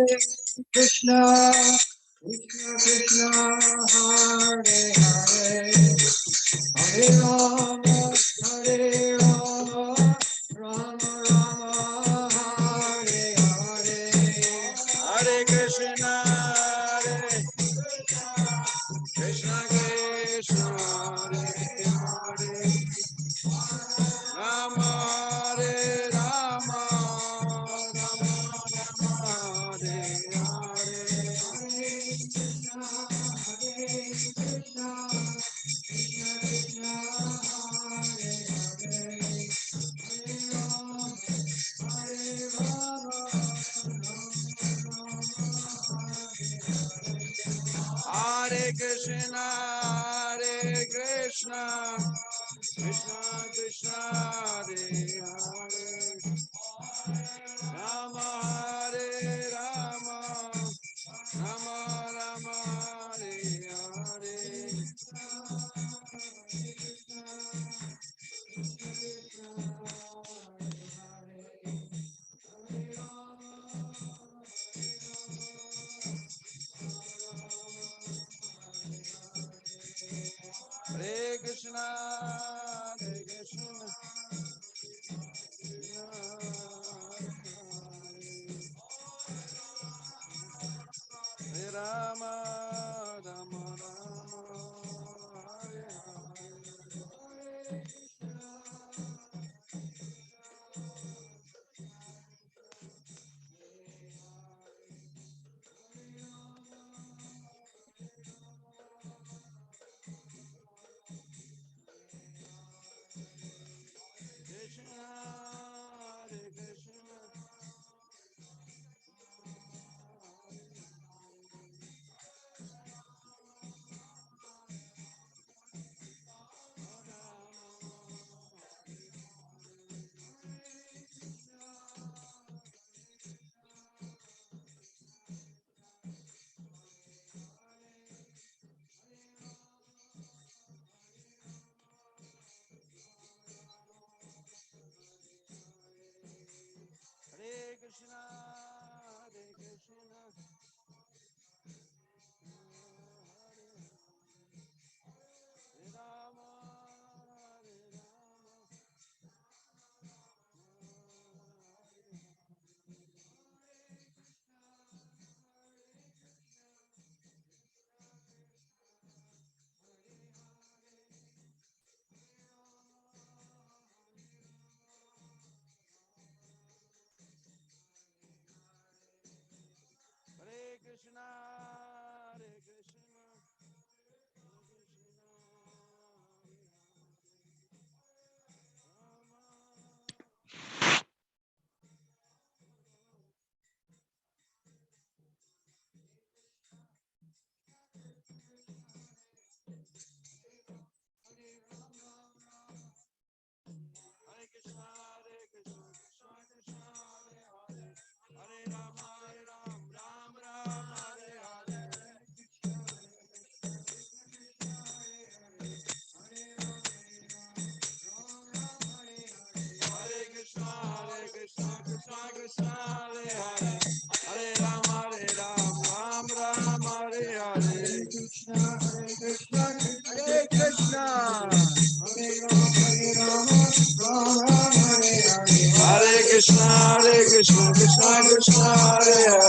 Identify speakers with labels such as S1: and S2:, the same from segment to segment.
S1: Krishna, Krishna Krishna, Hare Hare, Hare Rama, Hare Rama, Rama Rama, Hare Hare, Hare Krishna, Hare Krishna Krishna, Hare Hare, Rama Hare Rama, Rama Rama, Hare Hare, Hare Krishna, Hare Krishna, Krishna Krishna, Hare Hare, Hare Rama, Hare Rama, Rama Rama, Hare Krishna, Hare Krishna, Krishna Krishna, Hare Hare, Rama Hare Rama, Rama Rama, Hare Hare, Hare Krishna, Hare Krishna, Hare Rama, Rama Rama, Hare Hare, Hare Krishna, Hare Krishna, Hare Krishna, Hare Krishna, Hare Rama, Hare Rama, Hare Krishna, Hare Krishna, Hare Krishna, Hare Krishna, Krishna Krishna, Hare Hare, Hare Rama, Hare Ram, Ram Ram, Hare Hare, Hare Krishna, Hare Krishna, Krishna Krishna, Hare Hare, Hare Rama, Hare Ram, Ram Ram, Hare Hare, Hare Krishna, Hare Krishna, Hare Krishna, Hare Rama, Hare Rama, Ram Ram, Hare Hare, Hare Krishna, Hare Krishna, Krishna Krishna, Hare Hare,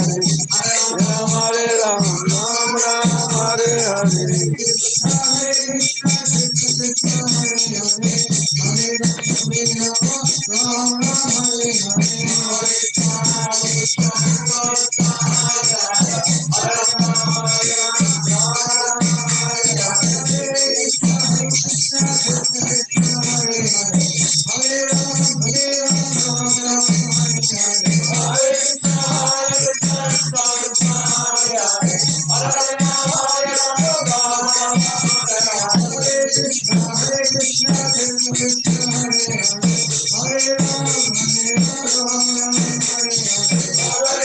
S1: Hare Rama, Hare Ram, Ram Ram, Hare Hare, Hare Krishna, Hare Krishna, Krishna Krishna, Hare Hare, Hare Rama, Hare Rama, Ram Ram, Hare Hare, Hare Krishna, Hare Krishna, Krishna Krishna, Hare Hare, Hare Rama, Hare Rama, Rama Rama, Hare Hare, Hare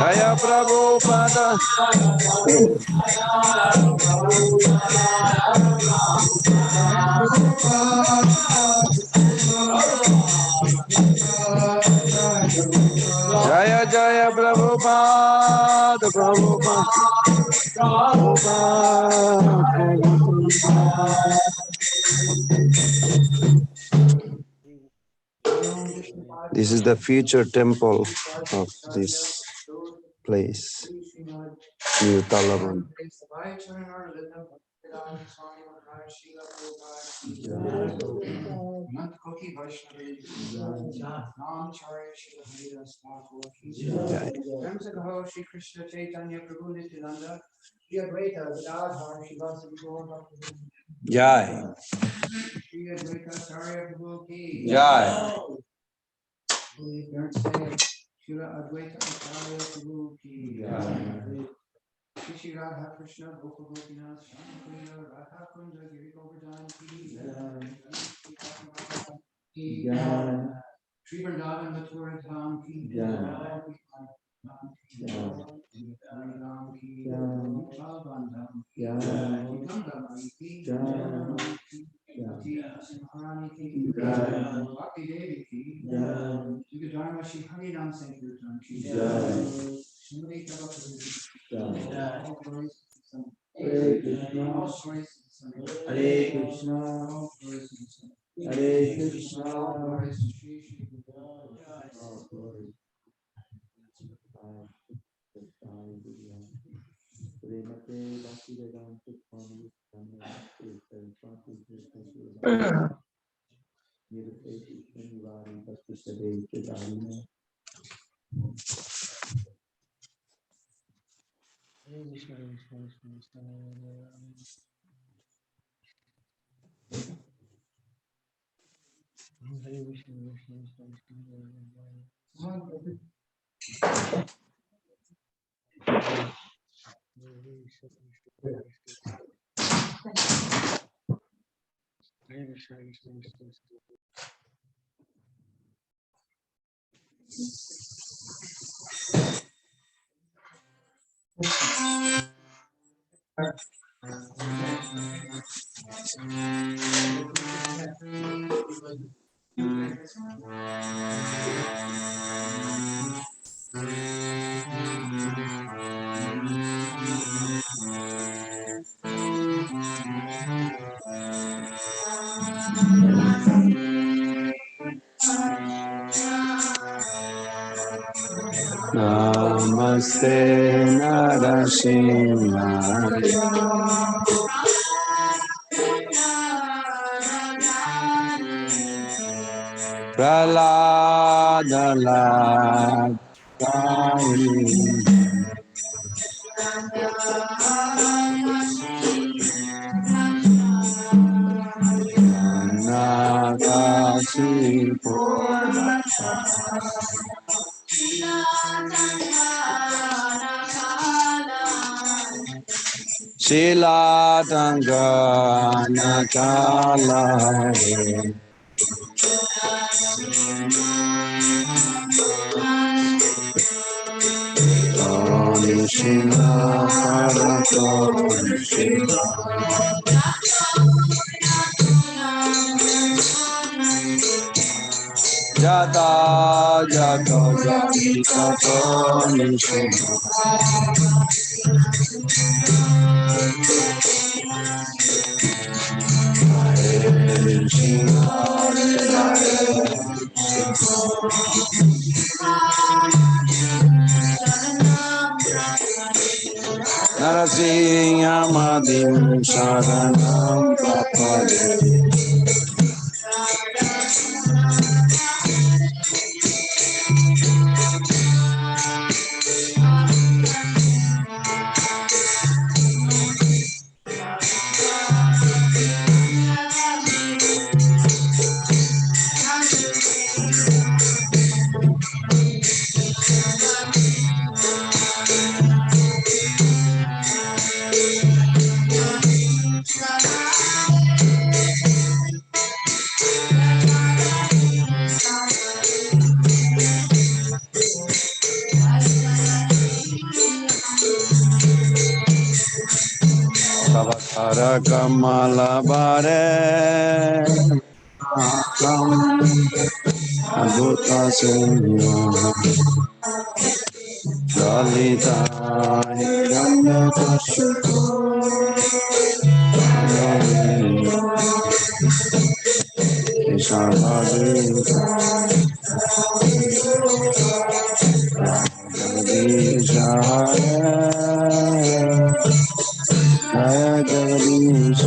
S1: Jaya Prabhupada. Jaya Jaya Prabhupada, Prabhupada, Prabhupada. This is the future temple of this place, New Talavan. Shri Krishna Chaitanya Prabhu Nityananda, Shri Advaita Acharya Jai. Shri Advaita Acharya Prabhu ki Jai. Shri Advaita Acharya Prabhu ki Jai. Shri Radha Krishna Gopal Gopinath Shri Radha Kunda Giri Govardhan ki Jai. Shri Vrindavan Mathura Dham ki Jai. Ram ki Jai. Bandham ki Jai. Ganga Mai ki Jai. Simhani ki Jai. Bhakti Devi ki Jai. Shri Dharma Shri Hari Ram Sankirtan ki Jai. Shri Prabhupada Jai. All glories to the Son. Hare Krishna. All glories to the Son. Hare Krishna. All glories to the Son. Hare Krishna. All glories to Shri Shri Guru. All glories. Namaste Narasimhaya Praladalakari Anagasipo Shilatanga Nakalare Shila Parato Shila Jata Jato Jatikato Nishima Narasinyamadim Sharanam Prapade Tavatara Kamala Bare Adhuta Sunya Lalita Hiranya Kashuko Ishabhadi Jagadish Hare
S2: Jaya Jagadish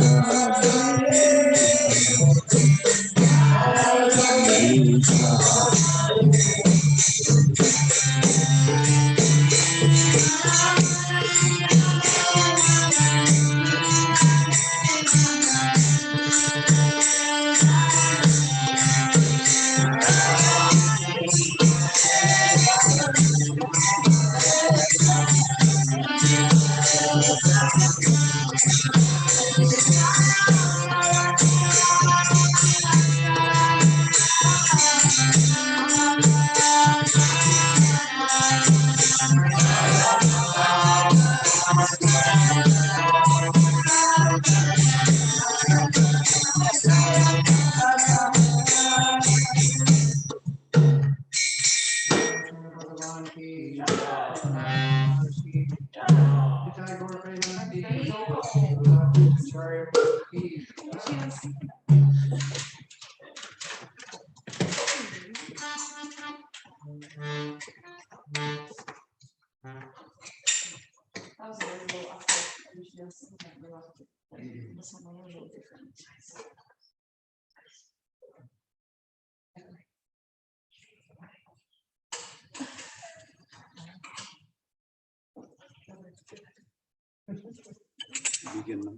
S2: Begin now,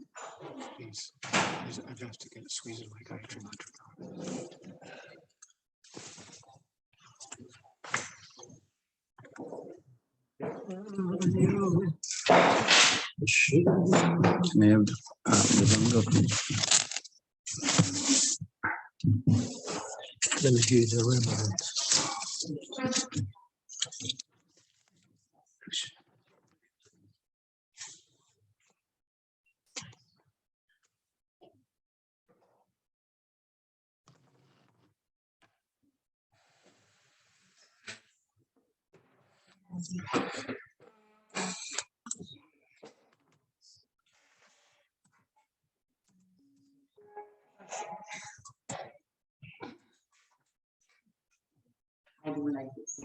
S2: please. I've got to get squeeze it like extra mantra. May I have the Ganga, please? Let me hear the remnant.
S3: I do like this.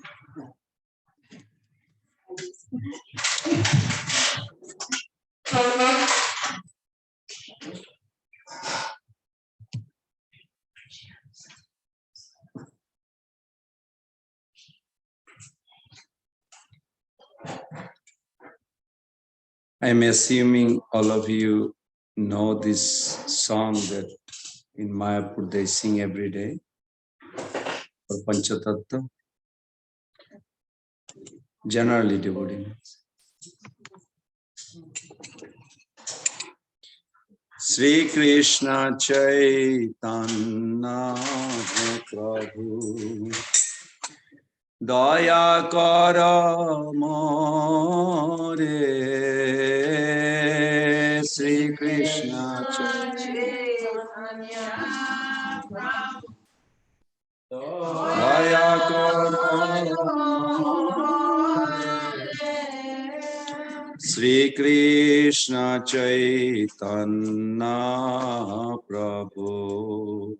S2: I'm assuming all of you know this song that in Mayapur they sing every day for Panchatattva. Generally devotees. Sri Krishna Chaitanya Prabhu Daya Kara More Sri Krishna Chaitanya Prabhu Daya Kara Sri Krishna Chaitanya Prabhu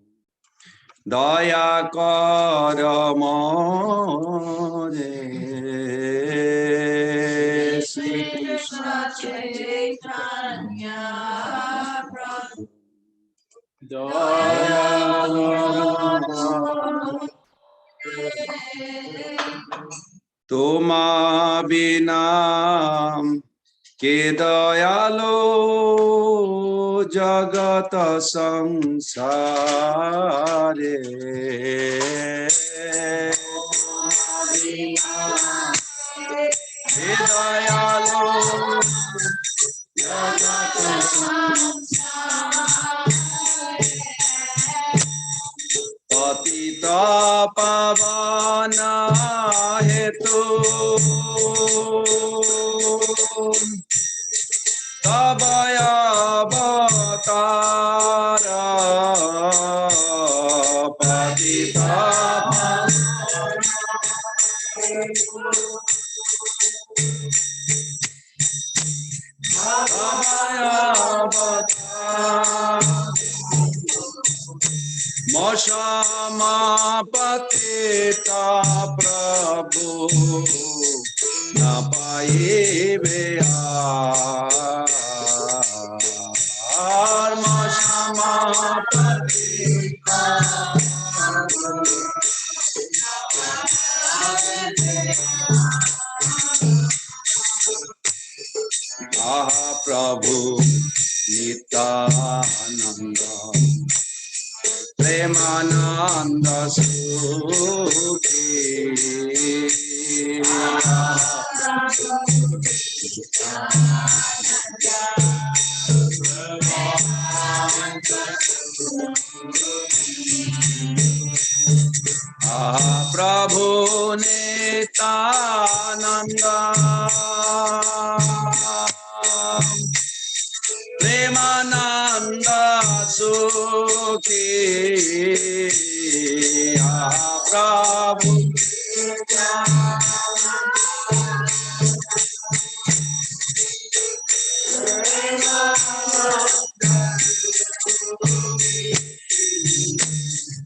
S2: Daya Kara More Sri Krishna Chaitanya Prabhu Daya Kara More Tuma Binam Ke dayalo jagata samsare Ke dayalo jagata samsare Patita pavana hetu Tabaya Avatara Patita Tabaya Avatara Moshama Patita Prabhu Napaye Veya Prabhu Nityananda Premananda Sukhi Prabhu Nityananda Premananda Sukhi Prabhu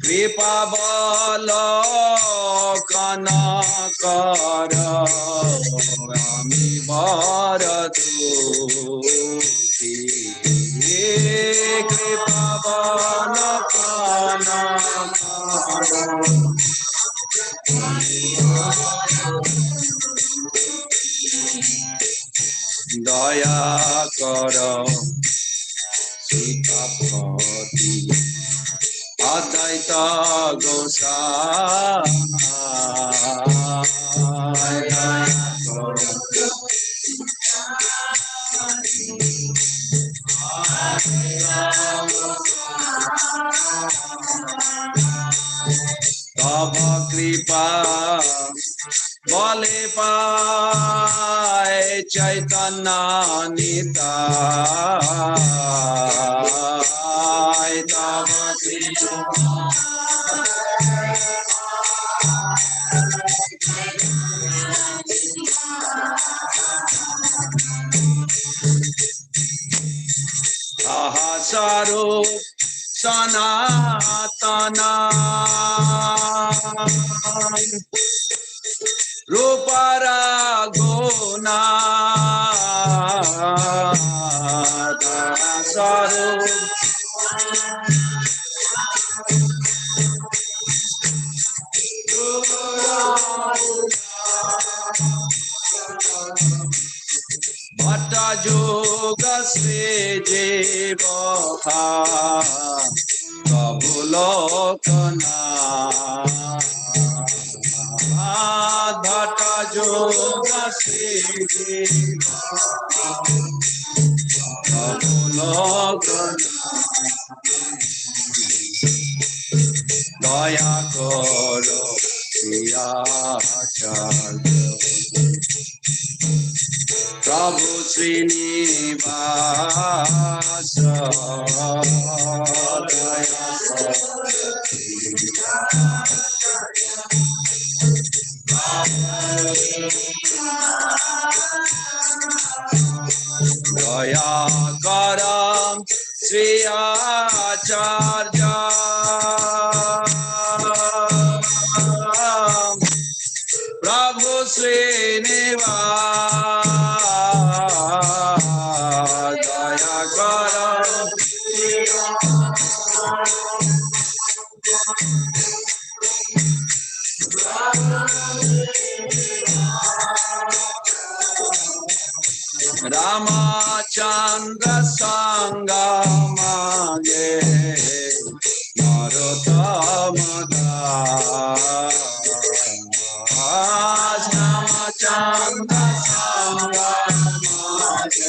S2: Kripa Balakana Kara Ami Bharatu Kripa Balakana Kara Daya Kara Sitapati Advaita Tava Kripa Bale Pai Chaitanya Nitai Tava Kripa Sarup Sanatana Rupara Guna Sarup Bhatta Yoga Sri Jiva Prabhu Lokana Bhatta Yoga Sri Jiva Prabhu Lokana Daya Koro Advaita Acharya Prabhu Srinivasa Daya Karam Sri Acharya Prabhu Srinivasa Daya Karam Ramachandra Sangamage Narottamada Ramachandra Sangamage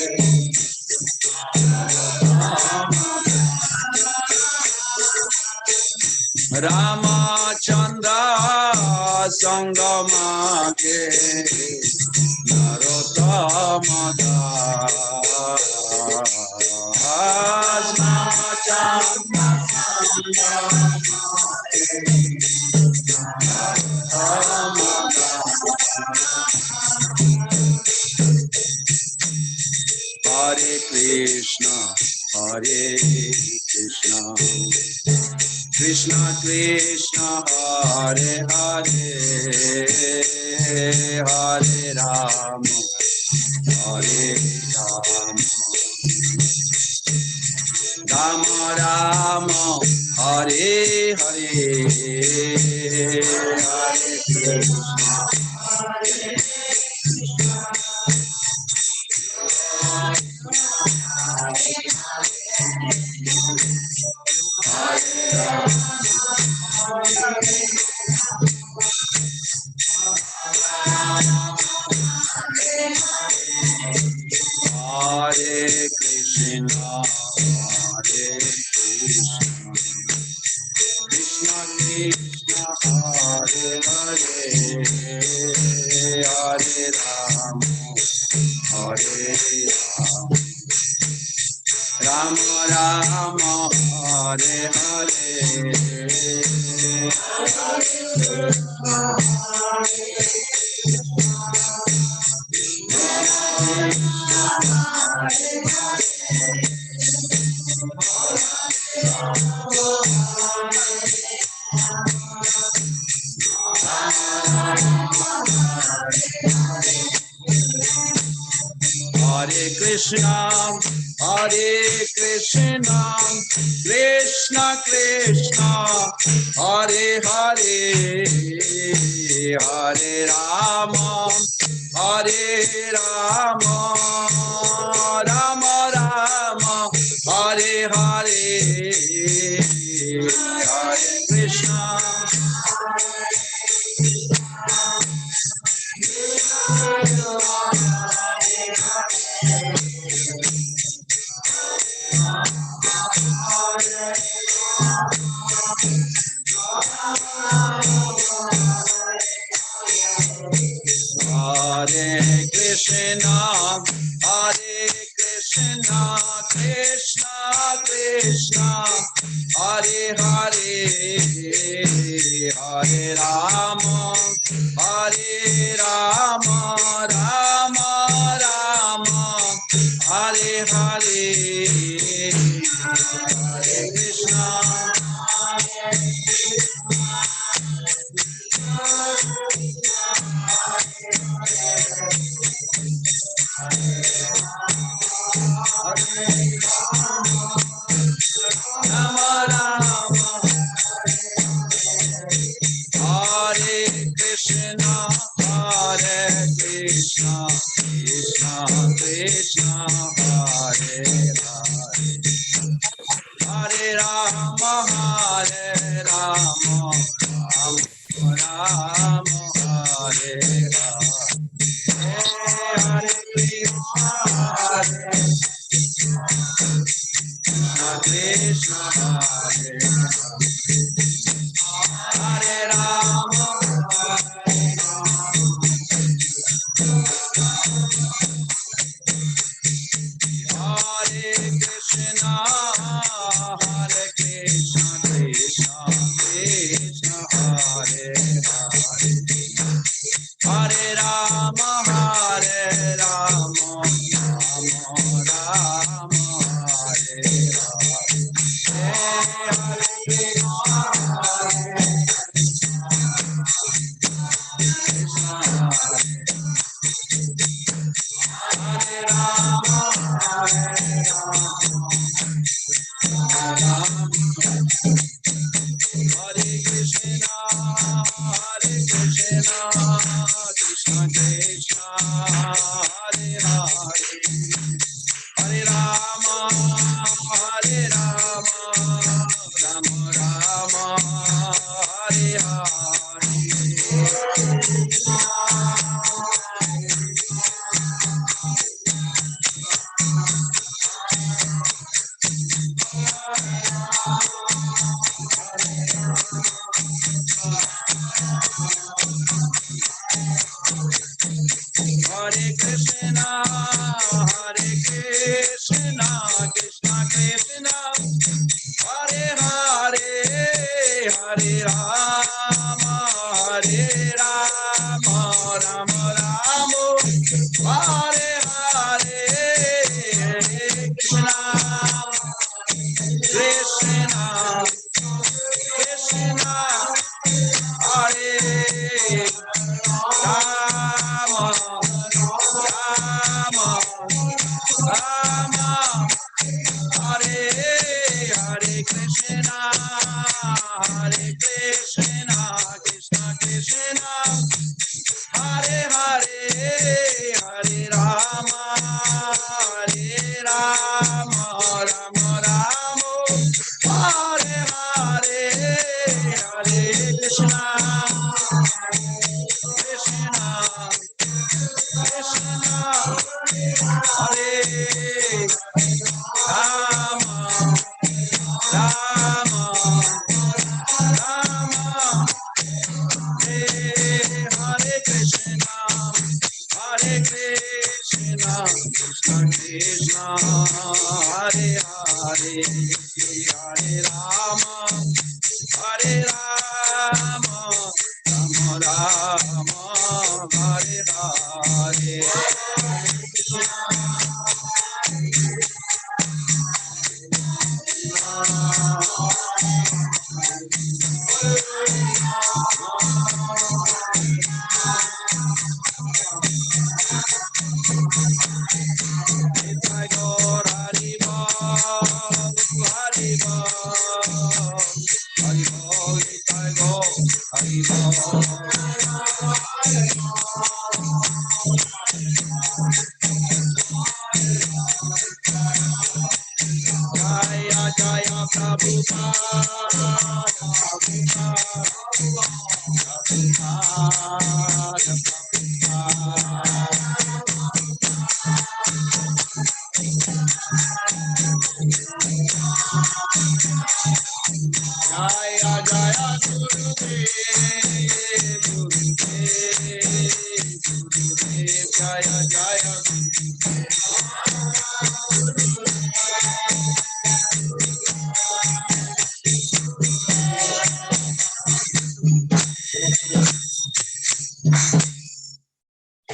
S2: Ramachandra Sangamage Narottamada Hare Krishna, Hare Krishna, Krishna Krishna, Hare Hare, Hare Rama, Hare Rama, Rama Rama, Hare Hare, Hare Krishna, Hare Krishna, Hare Krishna, Hare Krishna, Krishna Krishna, Hare Hare, Hare Rama, Hare Rama, Rama Rama, Hare Hare, Hare Krishna, Hare Krishna, Krishna Krishna, Hare Hare, Hare Rama, Hare Rama, Rama Rama, Hare Hare, Hare Krishna. Hare Krishna, Hare Krishna, Krishna Krishna, Hare Hare, Hare Rama, Hare Rama, Rama Rama, Hare Hare, Hare Krishna. Rama Rama, Hare Krishna, Hare Krishna, Krishna Krishna, Hare Hare, Hare Rama, Hare Rama, Rama Rama, Hare Hare, Hare Krishna, Hare Krishna, Hare Hare Rama, Hare Krishna, Hare Krishna, Krishna Krishna, Hare Hare, Hare Rama, Hare Rama, Rama Rama, Hare Hare, Hare Krishna, Hare Rama, Hare Rama,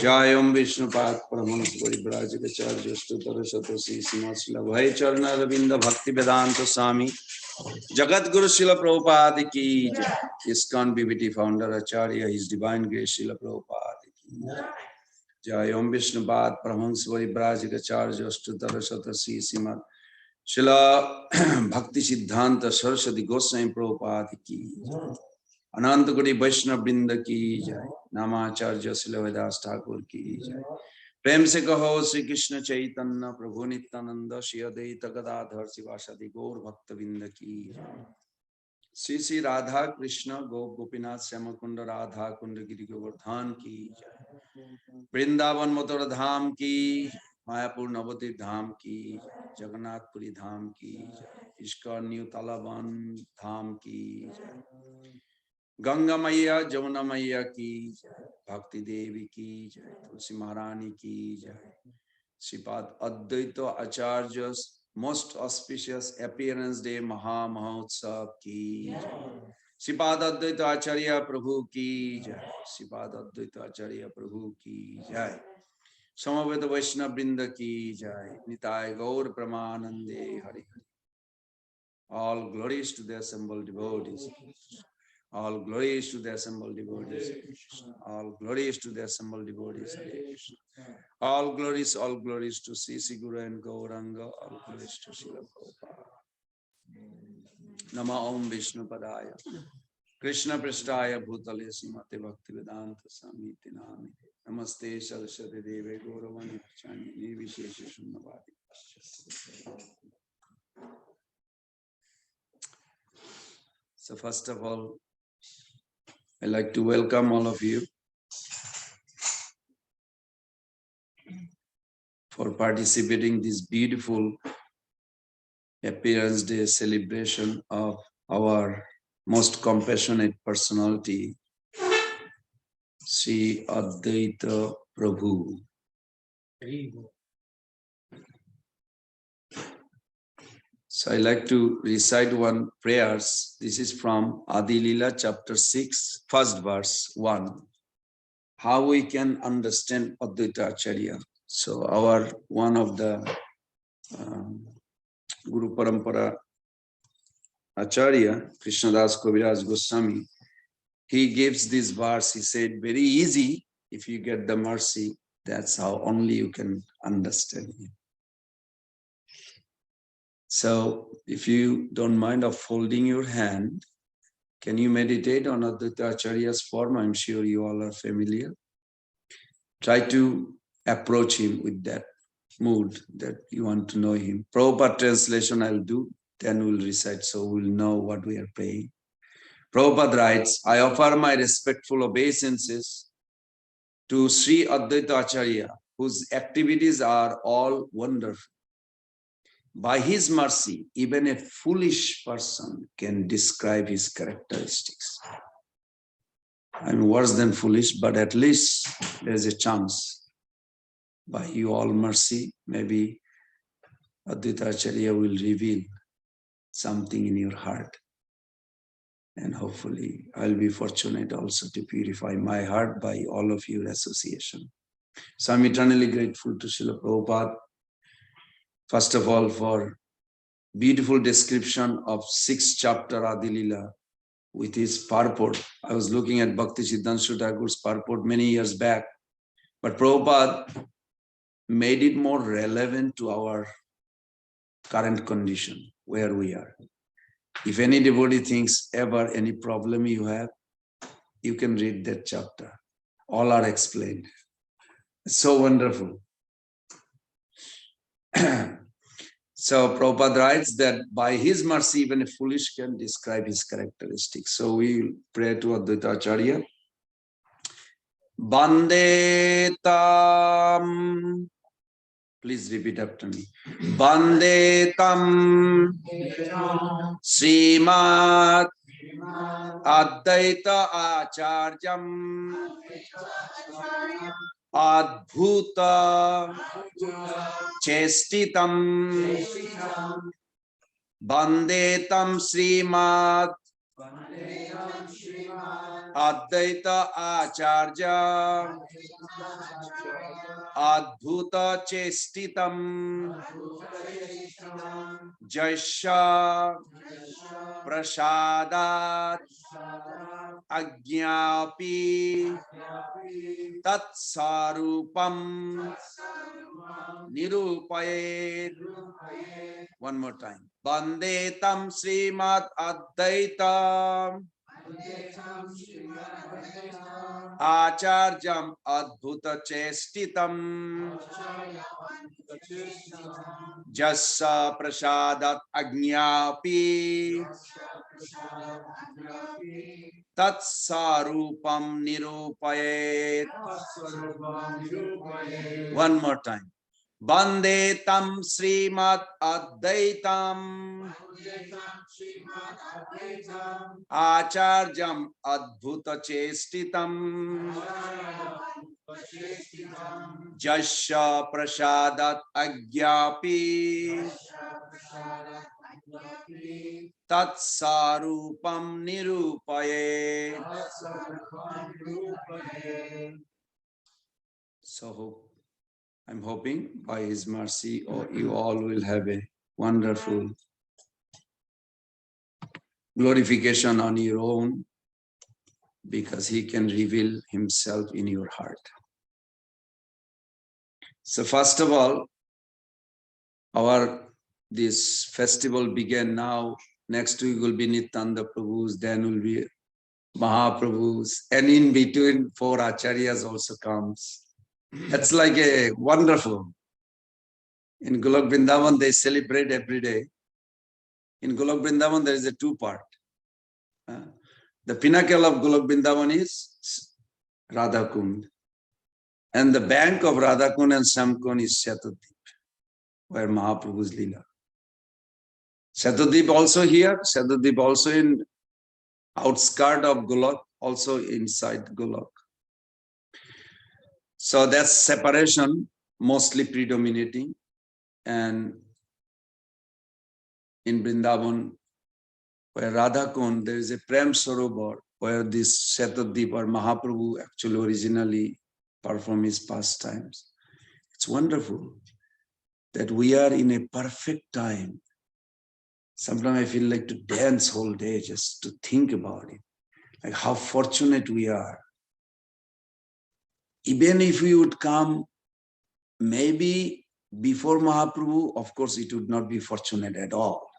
S2: जय ओम विष्णुपाद परमहंस परिव्राजक आचार्य अष्टोत्तर शतसी श्रील भय चरण रविंद भक्ति वेदांत स्वामी जगत गुरु शिल प्रभुपाद की जय। ISKCON BBT founder आचार्य his divine grace शिल प्रभुपाद की जय। ओम विष्णुपाद परमहंस परिव्राजक आचार्य अष्टोत्तर शतसी श्रीमद शिला भक्ति सिद्धांत सरस्वती गोस्वामी प्रभुपाद की जय। अनंत कोटि वैष्णव वृंद की जय। नामाचार्य श्रील हरिदास ठाकुर की जय। प्रेम से कहो श्री कृष्ण चैतन्य प्रभु नित्यानंद श्री अद्वैत गदाधर शिवासादि गौर भक्त वृंद की जय। श्री श्री राधा कृष्ण गोप गोपीनाथ श्याम कुंड राधा कुंड गिरि गोवर्धन की जय। वृंदावन मथुरा धाम की, मायापुर नवद्वीप धाम की, जगन्नाथपुरी धाम की जय। इस्कॉन न्यू तालाबन धाम की जय। गंगा मैया जमुना मैया की जय। भक्ति देवी की जय। तुलसी महारानी की जय। श्रीपाद अद्वैत आचार्य मोस्ट ऑस्पिशियस अपीयरेंस डे महा महोत्सव की जय। श्रीपाद अद्वैत आचार्य प्रभु की जय। श्रीपाद अद्वैत आचार्य प्रभु की जय। समवेत वैष्णव वृंद की जय। निताय गौर प्रमानंदे Hari Hari. All glories to the assembled devotees. All glories to the assembled devotees. All glories to the assembled devotees. All glories to Sri Guru and Gauranga. All glories to Srila Prabhupada. Nama Om Vishnu Padaya. Krishna Prasthaya Bhutale Srimate Bhaktivedanta Samiti Nami. Namaste Saraswati Deve Gauravani Chani Nirvishesha Shunnavadi. So first of all, I'd like to welcome all of you for participating in this beautiful Appearance Day celebration of our most compassionate personality, Sri Advaita Prabhu. So I like to recite one prayers. This is from Adi Lila chapter 6, first verse 1. How we can understand Advaita Acharya. So our one of the Guru Parampara Acharya, Krishnadas Kaviraj Goswami, he gives this verse. He said, very easy if you get the mercy. That's how only you can understand him. So if you don't mind of folding your hand, can you meditate on Advaita Acharya's form? I'm sure you all are familiar. Try to approach him with that mood that you want to know him. Prabhupada translation I'll do, then we'll recite so we'll know what we are praying. Prabhupada writes, I offer my respectful obeisances to Sri Advaita Acharya, whose activities are all wonderful. By his mercy, even a foolish person can describe his characteristics. I'm worse than foolish, but at least there's a chance. By your all mercy, maybe Advaita Acharya will reveal something in your heart. And hopefully I'll be fortunate also to purify my heart by all of your association. So I'm eternally grateful to Srila Prabhupada, first of all, for beautiful description of 6th chapter Adi Lila with his purport. I was looking at Bhakti Siddhanta Thakur's purport many years back, but Prabhupada made it more relevant to our current condition, where we are. If any devotee thinks ever any problem you have, you can read that chapter. All are explained. It's so wonderful. So Prabhupada writes that by his mercy, even a foolish can describe his characteristics. So we pray to Advaita Acharya. Bande tam. Please repeat after me. Bande tam Srimad Advaita Acharyam Adbhuta Chestitam Bande tam Srimad Advaita Acharya Adbhuta Chestitam Jasya Prasadat Agyapi Tatsarupam Nirupayed. One more time. Bande tam Srimad Advaita Acharyam Adbhuta Chestitam Jassa Prasadat Agyapi Tatsarupam Nirupayet. One more time. Bande tam Srimad Advaitam Acharyam Adbhuta Chestitam Jasya Prasadat Agyapi Tatsarupam Nirupaye. So I'm hoping by his mercy you all will have a wonderful glorification on your own, because he can reveal himself in your heart. So first of all, this festival began now. Next week will be Nityananda Prabhu's, then will be Mahaprabhu's, and in between 4 Acharyas also comes. That's like a wonderful. In Golok Vrindavan, they celebrate every day. In Golok Vrindavan, there is a 2-part. The pinnacle of Golok Vrindavan is Radha Kund. And the bank of Radha Kund and Samkund is Shatadip, where Mahaprabhu's Leela. Shatadip also here, Shatadip also in outskirt of Golok, also inside Golok. So that's separation mostly predominating. And in Vrindavan, where Radha Kund, there is a Prem Sarovar, where this Shatadip or Mahaprabhu actually originally performed his pastimes. It's wonderful that we are in a perfect time. Sometimes I feel like to dance whole day just to think about it. Like how fortunate we are. Even if we would come maybe before Mahaprabhu, of course it would not be fortunate at all,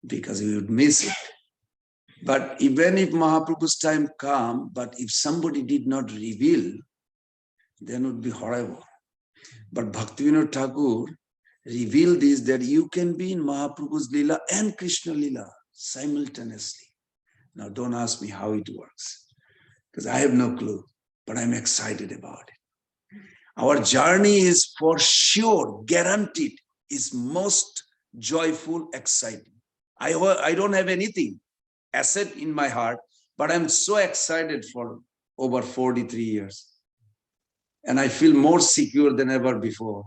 S2: because we would miss it. But even if Mahaprabhu's time come, but if somebody did not reveal, then it would be horrible. But Bhaktivinoda Thakur revealed this, that you can be in Mahaprabhu's Leela and Krishna Leela simultaneously. Now don't ask me how it works, because I have no clue, but I'm excited about it. Our journey is for sure, guaranteed, is most joyful, exciting. I don't have anything asset in my heart, but I'm so excited for over 43 years. And I feel more secure than ever before.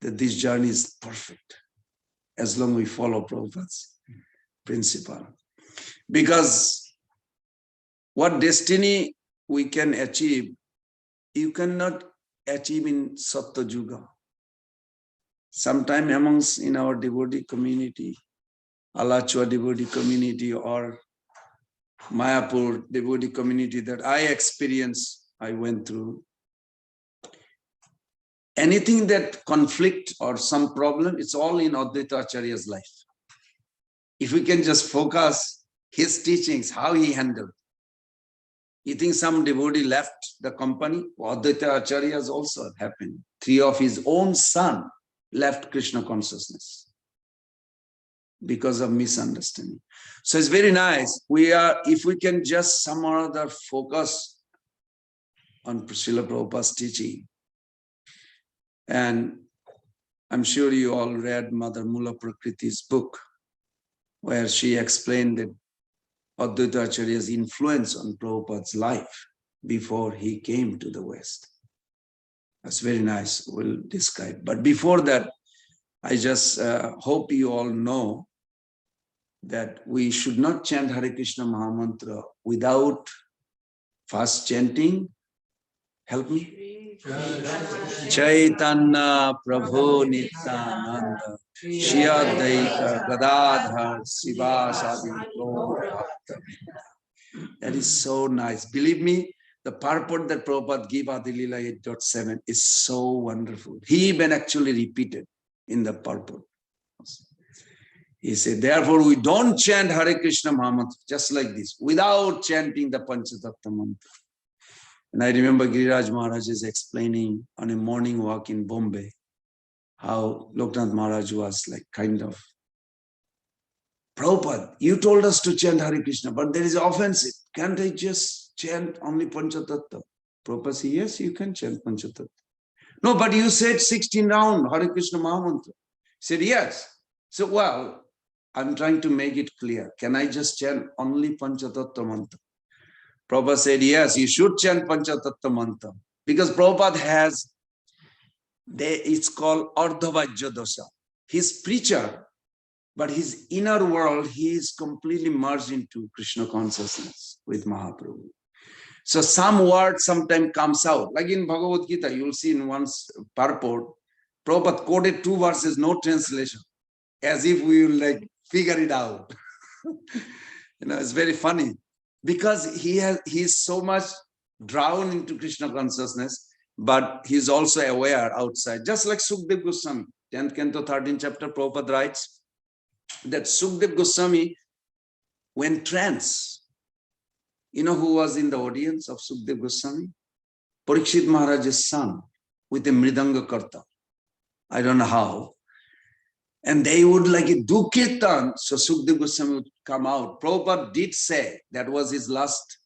S2: that this journey is perfect as long as we follow Prabhupada's principle. Because what destiny we can achieve, you cannot achieve in Sattva Yuga. Sometime amongst in our devotee community, Alachua devotee community or Mayapur devotee community that I experienced, I went through. Anything that conflict or some problem, it's all in Advaita Acharya's life. If we can just focus his teachings, how he handled. You think some devotee left the company? Advaita Acharya has also happened. 3 of his own son left Krishna consciousness because of misunderstanding. So it's very nice. If we can just some or other focus on Srila Prabhupada's teaching. And I'm sure you all read Mother Mula Prakriti's book, where she explained that Advaita Acharya's influence on Prabhupada's life before he came to the West. That's very nice, we'll describe. But before that, I just hope you all know that we should not chant Hare Krishna Mahamantra without first chanting. Help me. Chaitanya Prabhu Nityananda Shri Advaita Gadadhar Sivasadi Gaura. That is so nice. Believe me, the purport that Prabhupada gave Adi Leela 8.7 is so wonderful. He even actually repeated in the purport. He said, therefore, we don't chant Hare Krishna Mahamantra just like this, without chanting the Panchatattva mantra. And I remember Giriraj Maharaj is explaining on a morning walk in Bombay, how Loknath Maharaj was like kind of, Prabhupada, you told us to chant Hare Krishna, but there is offensive. Can't I just chant only Panchatattva? Prabhupada said, yes, you can chant Panchatattva. No, but you said 16 round Hare Krishna Mahamantra. He said, yes. So, well, I'm trying to make it clear. Can I just chant only Panchatattva mantra? Prabhupada said, yes, you should chant Panchatattva mantra. Because Prabhupada has, it's called Ardhavajya Dosha. He's preacher, but his inner world, he is completely merged into Krishna consciousness with Mahaprabhu. So some word sometimes comes out. Like in Bhagavad Gita, you'll see in one purport, Prabhupada quoted 2 verses, no translation, as if we will like figure it out. It's very funny because he's so much drowned into Krishna consciousness, but he's also aware outside. Just like Sukdev Goswami, 10th Canto, 13th chapter, Prabhupada writes that Sukdev Goswami went trance. You know who was in the audience of Sukdev Goswami? Parikshit Maharaj's son with a Mridanga Karta. I don't know how. And they would like do kirtan. So Sukdev Goswami would come out. Prabhupada did say, that was his last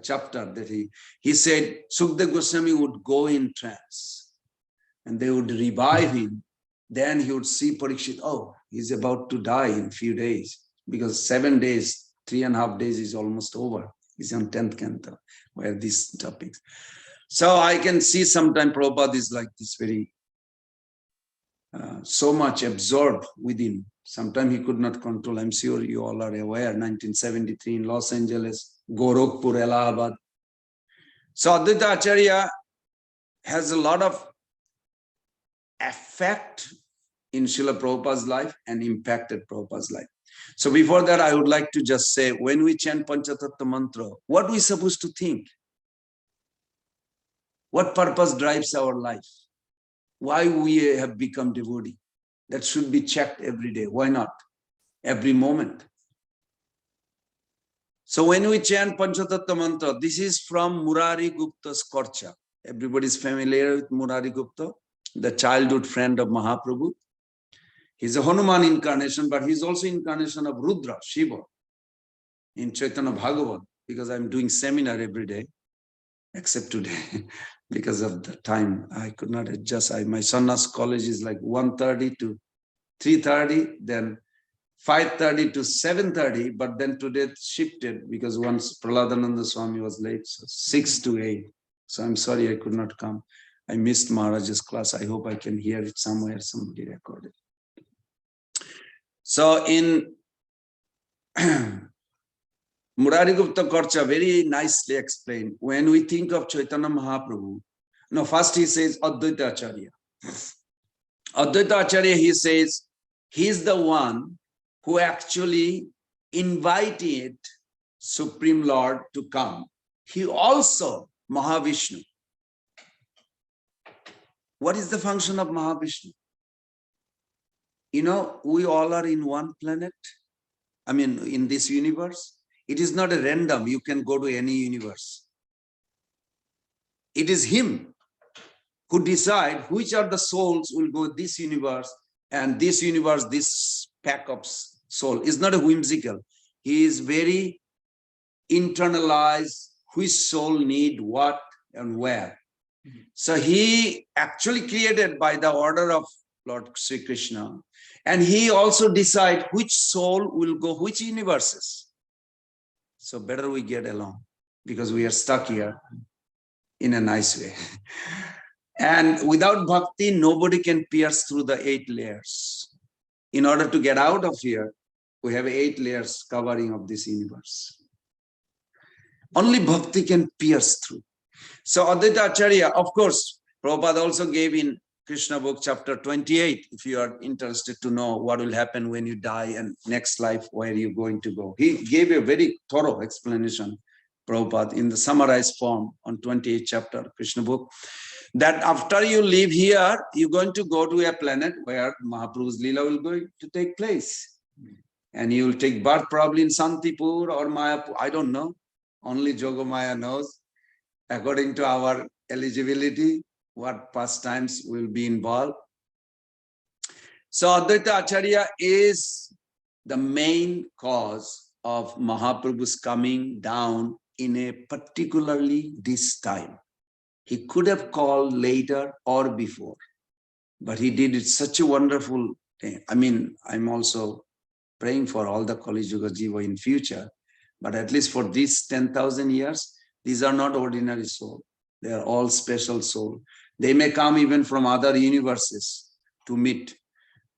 S2: chapter, that he said Sukdev Goswami would go in trance and they would revive him. Then he would see Parikshit, oh, he's about to die in a few days because 7 days, 3.5 days is almost over. He's on 10th canto where these topics. So I can see sometimes Prabhupada is like this very so much absorbed within. Sometimes he could not control. I'm sure you all are aware, 1973 in Los Angeles, Gorakhpur, Allahabad. So Advaita Acharya has a lot of effect in Srila Prabhupada's life and impacted Prabhupada's life. So before that, I would like to just say, when we chant Panchatattva mantra, what are we supposed to think? What purpose drives our life? Why we have become devotee? That should be checked every day. Why not? Every moment. So when we chant Panchatattva mantra, this is from Murari Gupta's Korcha. Everybody is familiar with Murari Gupta, the childhood friend of Mahaprabhu. He's a Hanuman incarnation, but he's also incarnation of Rudra, Shiva, in Chaitanya Bhagavat, because I'm doing seminar every day, except today, because of the time. I could not adjust. My Sannyas college is like 1:30 to 3:30, then 5:30 to 7:30, but then today it shifted because once Prahladananda Swami was late, so 6 to 8. So I'm sorry I could not come. I missed Maharaj's class. I hope I can hear it somewhere, somebody recorded. So in Murari Gupta Korcha very nicely explained, when we think of Chaitanya Mahaprabhu, no, first he says Advaita Acharya. Advaita Acharya, he says, he's the one who actually invited Supreme Lord to come. He also, Mahavishnu. What is the function of Mahavishnu? You know, we all are in one planet. I mean, in this universe. It is not a random, you can go to any universe. It is him who decide which are the souls will go this universe, and this universe, this pack of soul is not a whimsical. He is very internalized which soul need what and where. So he actually created by the order of Lord Sri Krishna, and he also decide which soul will go which universes. So better we get along, because we are stuck here in a nice way. And without bhakti, nobody can pierce through the 8 layers. In order to get out of here, we have 8 layers covering of this universe. Only bhakti can pierce through. So Advaita Acharya, of course, Prabhupada also gave in Krishna book chapter 28, if you are interested to know what will happen when you die and next life, where you're going to go. He gave a very thorough explanation, Prabhupada, in the summarized form on 28th chapter Krishna book, that after you leave here, you're going to go to a planet where Mahaprabhu's Leela will going to take place. And you will take birth probably in Santipur or Mayapur, I don't know. Only Jogamaya knows, according to our eligibility, what pastimes will be involved. So Advaita Acharya is the main cause of Mahaprabhu's coming down in a particularly this time. He could have called later or before, but he did it such a wonderful thing. I mean, I'm also praying for all the Kali Yuga Jiva in future, but at least for these 10,000 years, these are not ordinary souls. They are all special souls. They may come even from other universes to meet.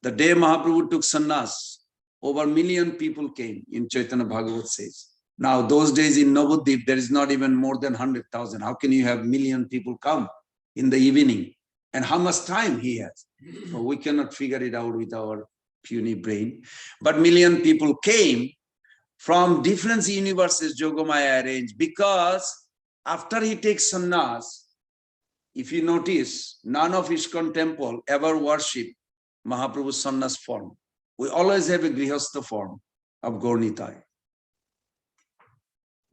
S2: The day Mahaprabhu took sannyas, over 1 million people came, in Chaitanya Bhagavat says. Now, those days in Navadvip, there is not even more than 100,000. How can you have 1 million people come in the evening? And how much time he has? Well, we cannot figure it out with our puny brain. But 1 million people came from different universes Yogamaya arranged, because after he takes sannyas, if you notice, none of ISKCON temple ever worship Mahaprabhu's sannyas form. We always have a grihastha form of Gaurnitai.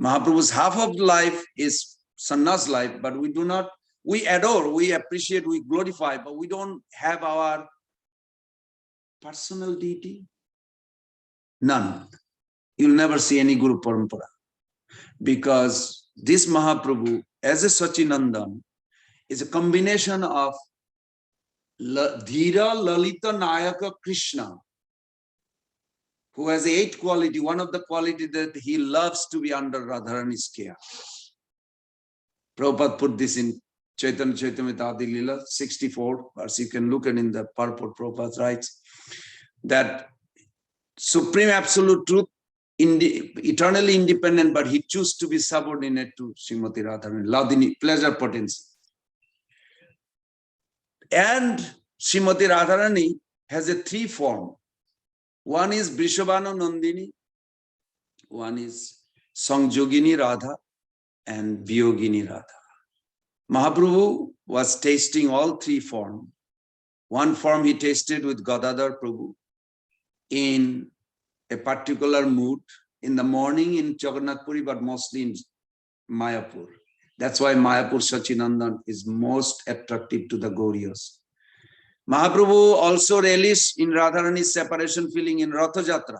S2: Mahaprabhu's half of life is sannyas life, but we do not, we adore, we appreciate, we glorify, but we don't have our personal deity. None. You'll never see any Guru Parampara. Because this Mahaprabhu, as a Sachinandan, is a combination of Dhira Lalita Nayaka Krishna, who has 8 qualities. One of the qualities that he loves to be under Radharani's care. Prabhupada put this in Chaitanya Chaitamrita Adi Lila 64 verse. You can look at in the purport. Prabhupada writes that supreme absolute truth, eternally independent, but he chose to be subordinate to Srimati Radharani, Ladini, pleasure potency. And Srimati Radharani has a 3 form. One is Vrishabhanu Nandini, one is Sangjogini Radha, and Vyogini Radha. Mahaprabhu was tasting all 3 forms. One form he tasted with Gadadhar Prabhu in a particular mood, in the morning in Jagannath Puri, but mostly in Mayapur. That's why Mayapur Sachinandan is most attractive to the Gauriyas. Mahaprabhu also relished in Radharani's separation feeling in Ratha Jatra,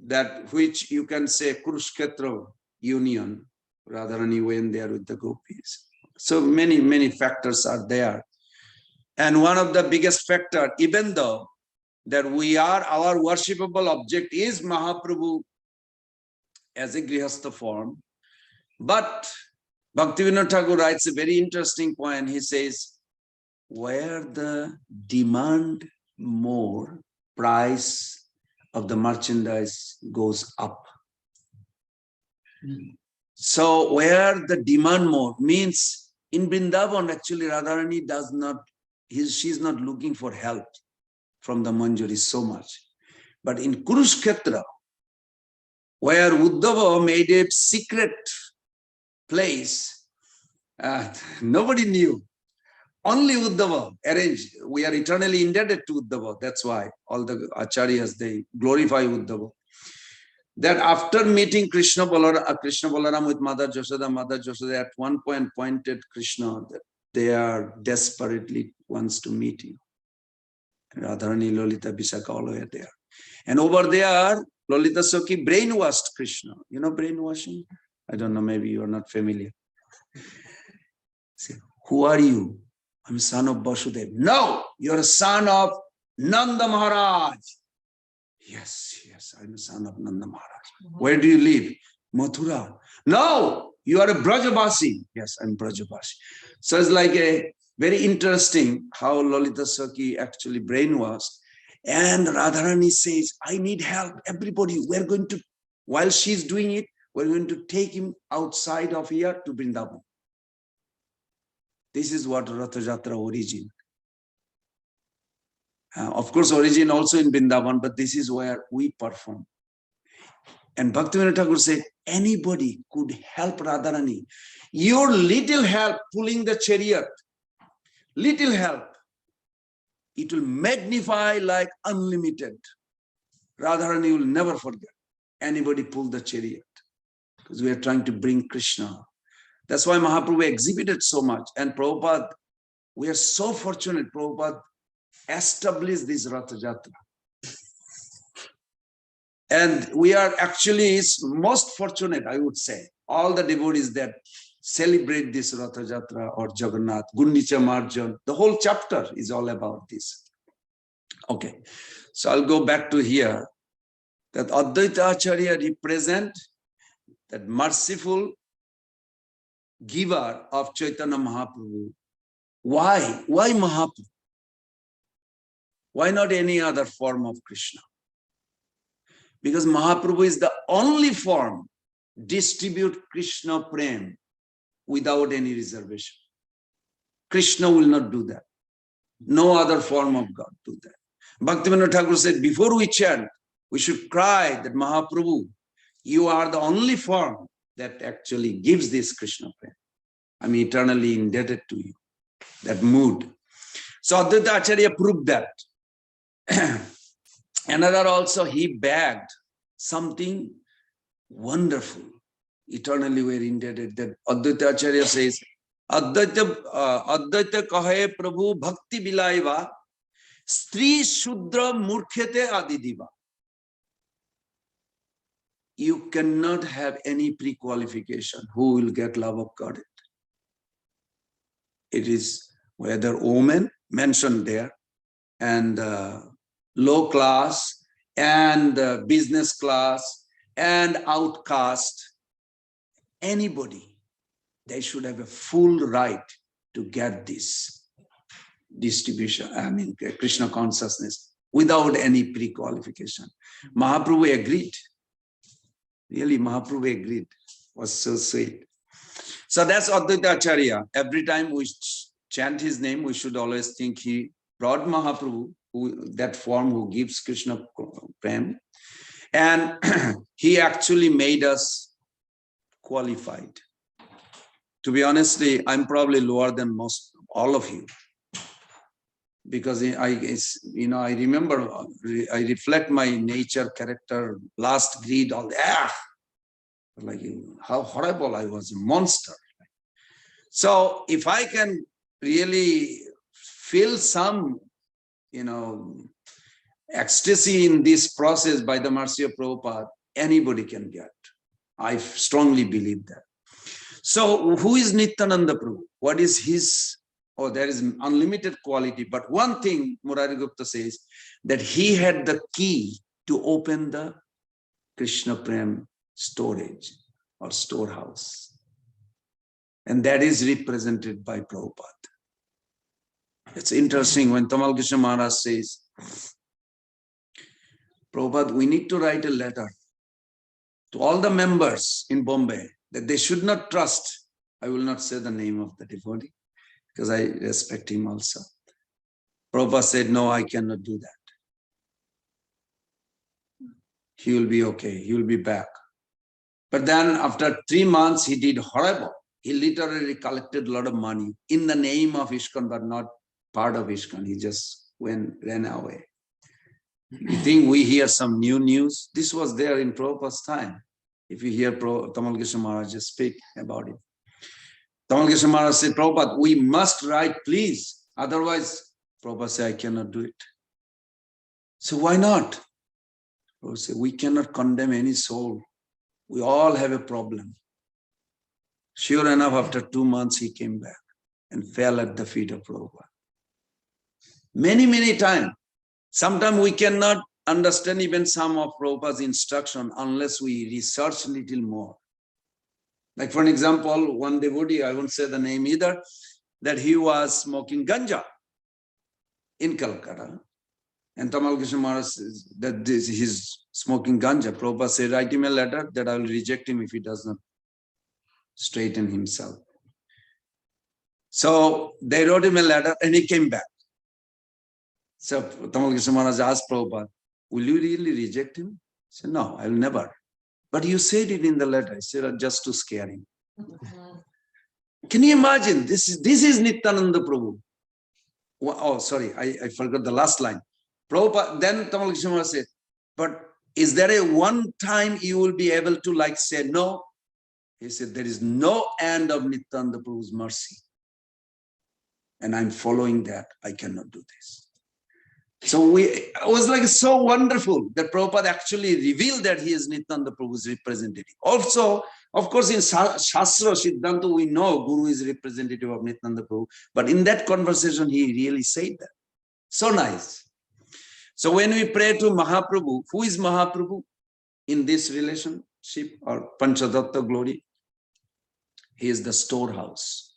S2: that which you can say Kurukshetra union. Radharani went there with the gopis. So many factors are there. And one of the biggest factor, even though that we are, our worshipable object is Mahaprabhu as a grihastha form, but Bhaktivinoda Thakur writes a very interesting point. He says, where the demand more, price of the merchandise goes up. So where the demand more means in Vrindavan, actually Radharani does not, she's not looking for help from the Manjari so much. But in Kurukshetra, where Uddhava made a secret place, nobody knew. Only Uddhava arranged. We are eternally indebted to Uddhava. That's why all the acharyas, they glorify Uddhava. That after meeting Krishna Balaram with Mother Yashoda at one point pointed Krishna that they are desperately wants to meet you. Radharani, Lolita, Vishakha, all were there. And over there, Lolita Sakhi brainwashed Krishna. You know brainwashing? I don't know, maybe you are not familiar. Say, who are you? I'm a son of Vasudev. No, you're a son of Nanda Maharaj. Yes, I'm a son of Nanda Maharaj. Where do you live? Mathura. No, you are a Brajavasi. Yes, I'm Brajavasi. So it's like a very interesting how Lolita Sakhi actually brainwashed. And Radharani says, I need help. Everybody, we're going to, while she's doing it, we're going to take him outside of here to Vrindavan. This is what Ratha Jatra origin. Of course, origin also in Vrindavan, but this is where we perform. And Bhaktivinoda Thakur said, anybody could help Radharani. Your little help pulling the chariot, little help, it will magnify like unlimited. Radharani will never forget anybody pull the chariot, because we are trying to bring Krishna. That's why Mahaprabhu exhibited so much. And Prabhupada, we are so fortunate, Prabhupada established this Ratha Jatra. And we are actually most fortunate, I would say, all the devotees that celebrate this Ratha Jatra or Jagannath, Gundicha Marjan, the whole chapter is all about this. Okay, so I'll go back to here, that Advaita Acharya represent that merciful giver of Chaitanya Mahaprabhu. Why? Why Mahaprabhu? Why not any other form of Krishna? Because Mahaprabhu is the only form distribute Krishna Prem without any reservation. Krishna will not do that. No other form of God do that. Bhaktivinoda Thakur said, before we chant, we should cry that Mahaprabhu, you are the only form that actually gives this Krishna Prem. I'm eternally indebted to you. That mood. So Advaita Acharya proved that. Another also, he begged something wonderful. Eternally we're indebted. That Advaita Acharya says, Advaita kahe Prabhu bhakti bilaiva stri shudra murkhete adidiva. You cannot have any pre-qualification. Who will get love of God? It is whether woman mentioned there, and low class, and business class, and outcast, anybody, they should have a full right to get this distribution, I mean, Krishna consciousness without any pre-qualification. Mahaprabhu agreed. Really, Mahaprabhu agreed. Was so sweet. So that's Advaita Acharya. Every time we chant his name, we should always think he brought Mahaprabhu, that form who gives Krishna Prem. And he actually made us qualified. To be honestly, I'm probably lower than most, all of you. Because I remember, I reflect my nature, character, last greed, all that. Like how horrible I was, a monster. So if I can really feel some, ecstasy in this process by the mercy of Prabhupada, anybody can get. I strongly believe that. So who is Nityananda Prabhu? What is his? Oh, there is unlimited quality. But one thing Murari Gupta says, that he had the key to open the Krishna Prem storage or storehouse. And that is represented by Prabhupada. It's interesting when Tamal Krishna Maharaj says, Prabhupada, we need to write a letter to all the members in Bombay that they should not trust. I will not say the name of the devotee because I respect him also. Prabhupada said, no, I cannot do that. He will be okay. He will be back. But then after 3 months, he did horrible. He literally collected a lot of money in the name of ISKCON, but not part of ISKCON. He just ran away. You think we hear some new news? This was there in Prabhupada's time. If you hear Tamal Krishna Maharaj just speak about it. Tamal Krishna Maharaj said, Prabhupada, we must write, please. Otherwise, Prabhupada said, I cannot do it. So why not? Prabhupada said, we cannot condemn any soul. We all have a problem. Sure enough, after 2 months, he came back and fell at the feet of Prabhupada. Many, many times. Sometimes we cannot understand even some of Prabhupada's instruction unless we research a little more. Like for an example, one devotee, I won't say the name either, that he was smoking ganja in Calcutta. And Tamal Krishna Maharaj says that he's smoking ganja. Prabhupada said, write him a letter that I will reject him if he does not straighten himself. So they wrote him a letter and he came back. So Tamal Krishna Maharaj asked Prabhupada, will you really reject him? He said, no, I will never. But you said it in the letter. He said, just to scare him. Can you imagine? This is Nityananda Prabhu. Oh, sorry, I forgot the last line. Prabhupada, then Tamal Krishna Maharaj said, but is there a one time you will be able to like say no? He said, there is no end of Nityananda Prabhu's mercy. And I'm following that. I cannot do this. So it was like so wonderful that Prabhupada actually revealed that he is Nityananda Prabhu's representative. Also, of course, in Shastra, Siddhanta, we know Guru is representative of Nityananda Prabhu. But in that conversation, he really said that. So nice. So when we pray to Mahaprabhu, who is Mahaprabhu in this relationship or Panchadatta glory? He is the storehouse.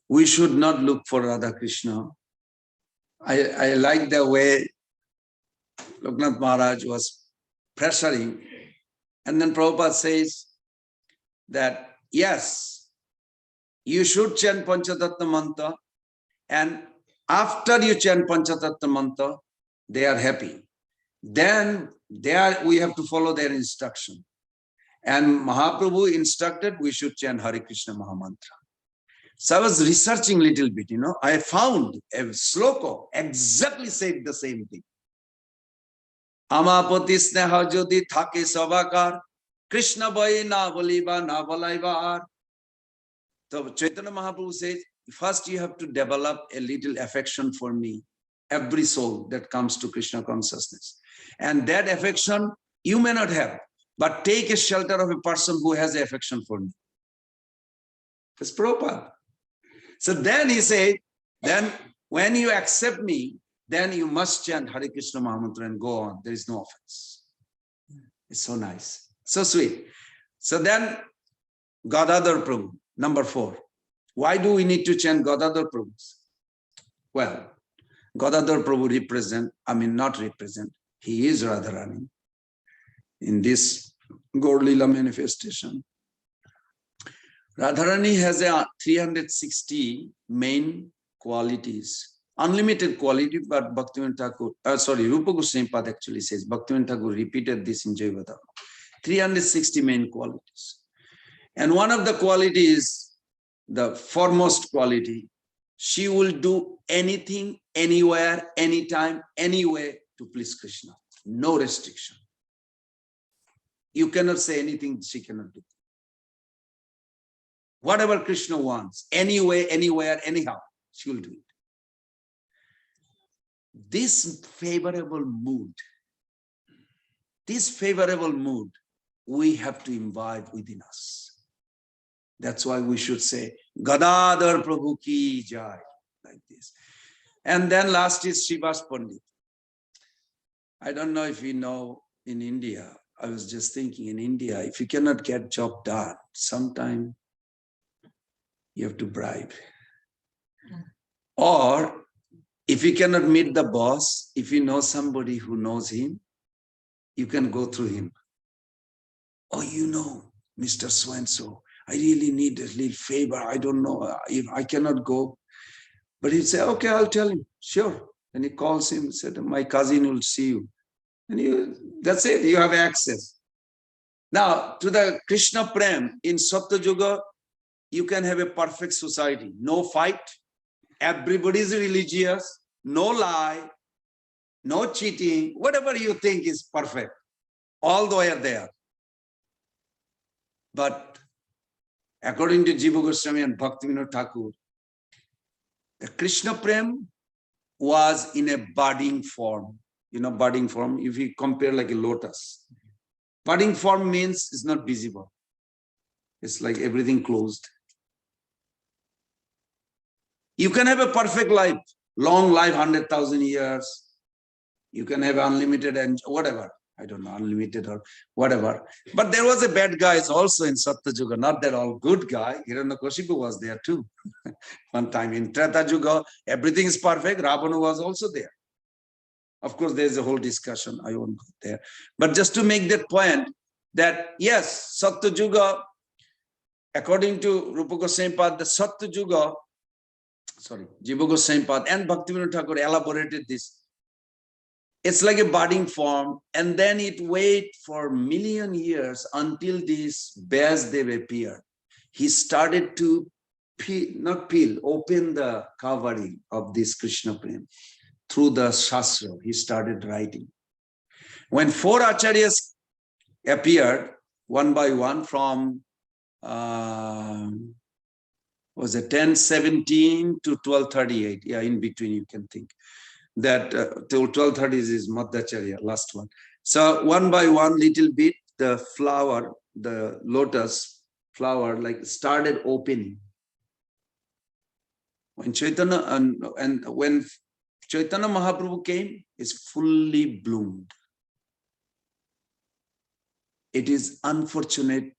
S2: We should not look for Radha Krishna. I like the way Loknath Maharaj was pressuring. And then Prabhupada says that, yes, you should chant Panchatattva mantra. And after you chant Panchatattva mantra, they are happy. Then we have to follow their instruction. And Mahaprabhu instructed we should chant Hare Krishna Mahamantra. So I was researching a little bit, I found a sloka exactly said the same thing. Amapati sneha jodi thake sabakar, Krishna boy na boliba na bolaibar. So Chaitanya Mahaprabhu says, first you have to develop a little affection for me, every soul that comes to Krishna consciousness. And that affection you may not have, but take a shelter of a person who has affection for me. That's Prabhupada. So then he said, then when you accept me, then you must chant Hare Krishna Mahamantra and go on. There is no offense. It's so nice, so sweet. So then Gadadhar Prabhu, number 4. Why do we need to chant Gadadhar Prabhu? Well, Gadadhar Prabhu not represent, he is Radharani in this Gaur Leela manifestation. Radharani has a 360 main qualities, unlimited quality, but Bhaktivinoda Thakur, Rupa Goswami Pad actually says, Bhaktivinoda Thakur repeated this in Jayavadharma. 360 main qualities. And one of the qualities, the foremost quality, she will do anything, anywhere, anytime, anyway to please Krishna. No restriction. You cannot say anything she cannot do. Whatever Krishna wants, anyway, anywhere, anyhow, she will do it. This favorable mood, we have to imbibe within us. That's why we should say, Gadadhar Prabhu ki jai, like this. And then last is Srivas Pandit. I don't know if you know, in India, I was just thinking in India, if you cannot get job done, sometime you have to bribe. Or if you cannot meet the boss, if you know somebody who knows him, you can go through him. Oh, you know, Mr. So-and-so, I really need a little favor. I don't know if I cannot go. But he'd say, okay, I'll tell him. Sure. And he calls him, said, my cousin will see you. And that's it, you have access. Now, to the Krishna Prem, in Satya Yuga, you can have a perfect society. No fight. Everybody is religious. No lie. No cheating. Whatever you think is perfect. All the way are there. But according to Jiva Goswami and Bhaktivinoda Thakur, the Krishna Prem was in a budding form. You know, budding form, if you compare like a lotus. Budding form means it's not visible. It's like everything closed. You can have a perfect life, long life, 100,000 years. You can have unlimited and whatever. I don't know, unlimited or whatever. But there was a bad guy also in Satya Yuga, not that all good guy. Hiranyakashipu was there too. One time in Treta Yuga, everything is perfect. Ravana was also there. Of course, there's a whole discussion. I won't go there. But just to make that point, that yes, Satya Yuga, according to Rupa Goswami Pad, the Satya Yuga, Jiva Goswami Pad and Bhaktivinoda Thakur elaborated this. It's like a budding form, and then it wait for million years until this Vyasdev appeared. He started to open the covering of this Krishna Prem. Through the Shastra, he started writing. When 4 Acharyas appeared, one by one, from was it 1017 to 1238? Yeah, in between you can think. That till 1230 is Madhacharya, last one. So one by one, little bit, the flower, the lotus flower, like started opening. When Chaitanya and when Chaitanya Mahaprabhu came, is fully bloomed. It is unfortunate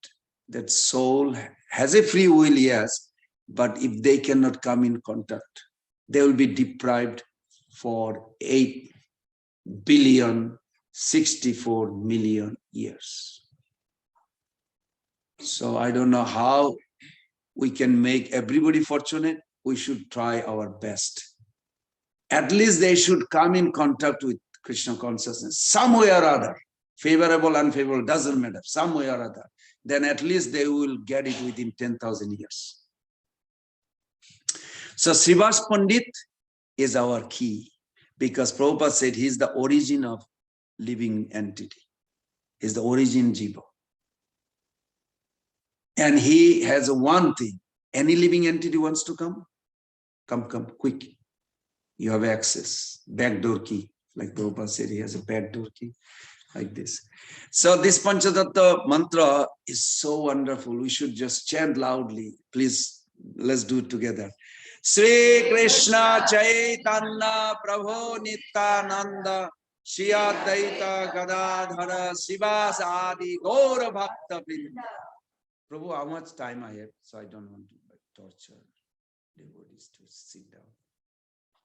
S2: that soul has a free will, yes, but if they cannot come in contact, they will be deprived for 8,064,000,000 years. So I don't know how we can make everybody fortunate. We should try our best. At least they should come in contact with Krishna consciousness, some way or other. Favorable, unfavorable, doesn't matter, some way or other. Then at least they will get it within 10,000 years. So Srivas Pandit is our key, because Prabhupada said he's the origin of living entity. He's the origin Jiva. And he has one thing. Any living entity wants to come? Come, quick. You have access. Backdoor key. Like Prabhupada said, he has a backdoor key. Like this. So this Panchatattva mantra is so wonderful. We should just chant loudly. Please, let's do it together. Sri Krishna Chaitanya Prabhu Nityananda Shri Advaita Gadadhara Sivas Adi Gaura Bhakta Vrinda. Prabhu, how much time I have? So I don't want to torture devotees to sit down.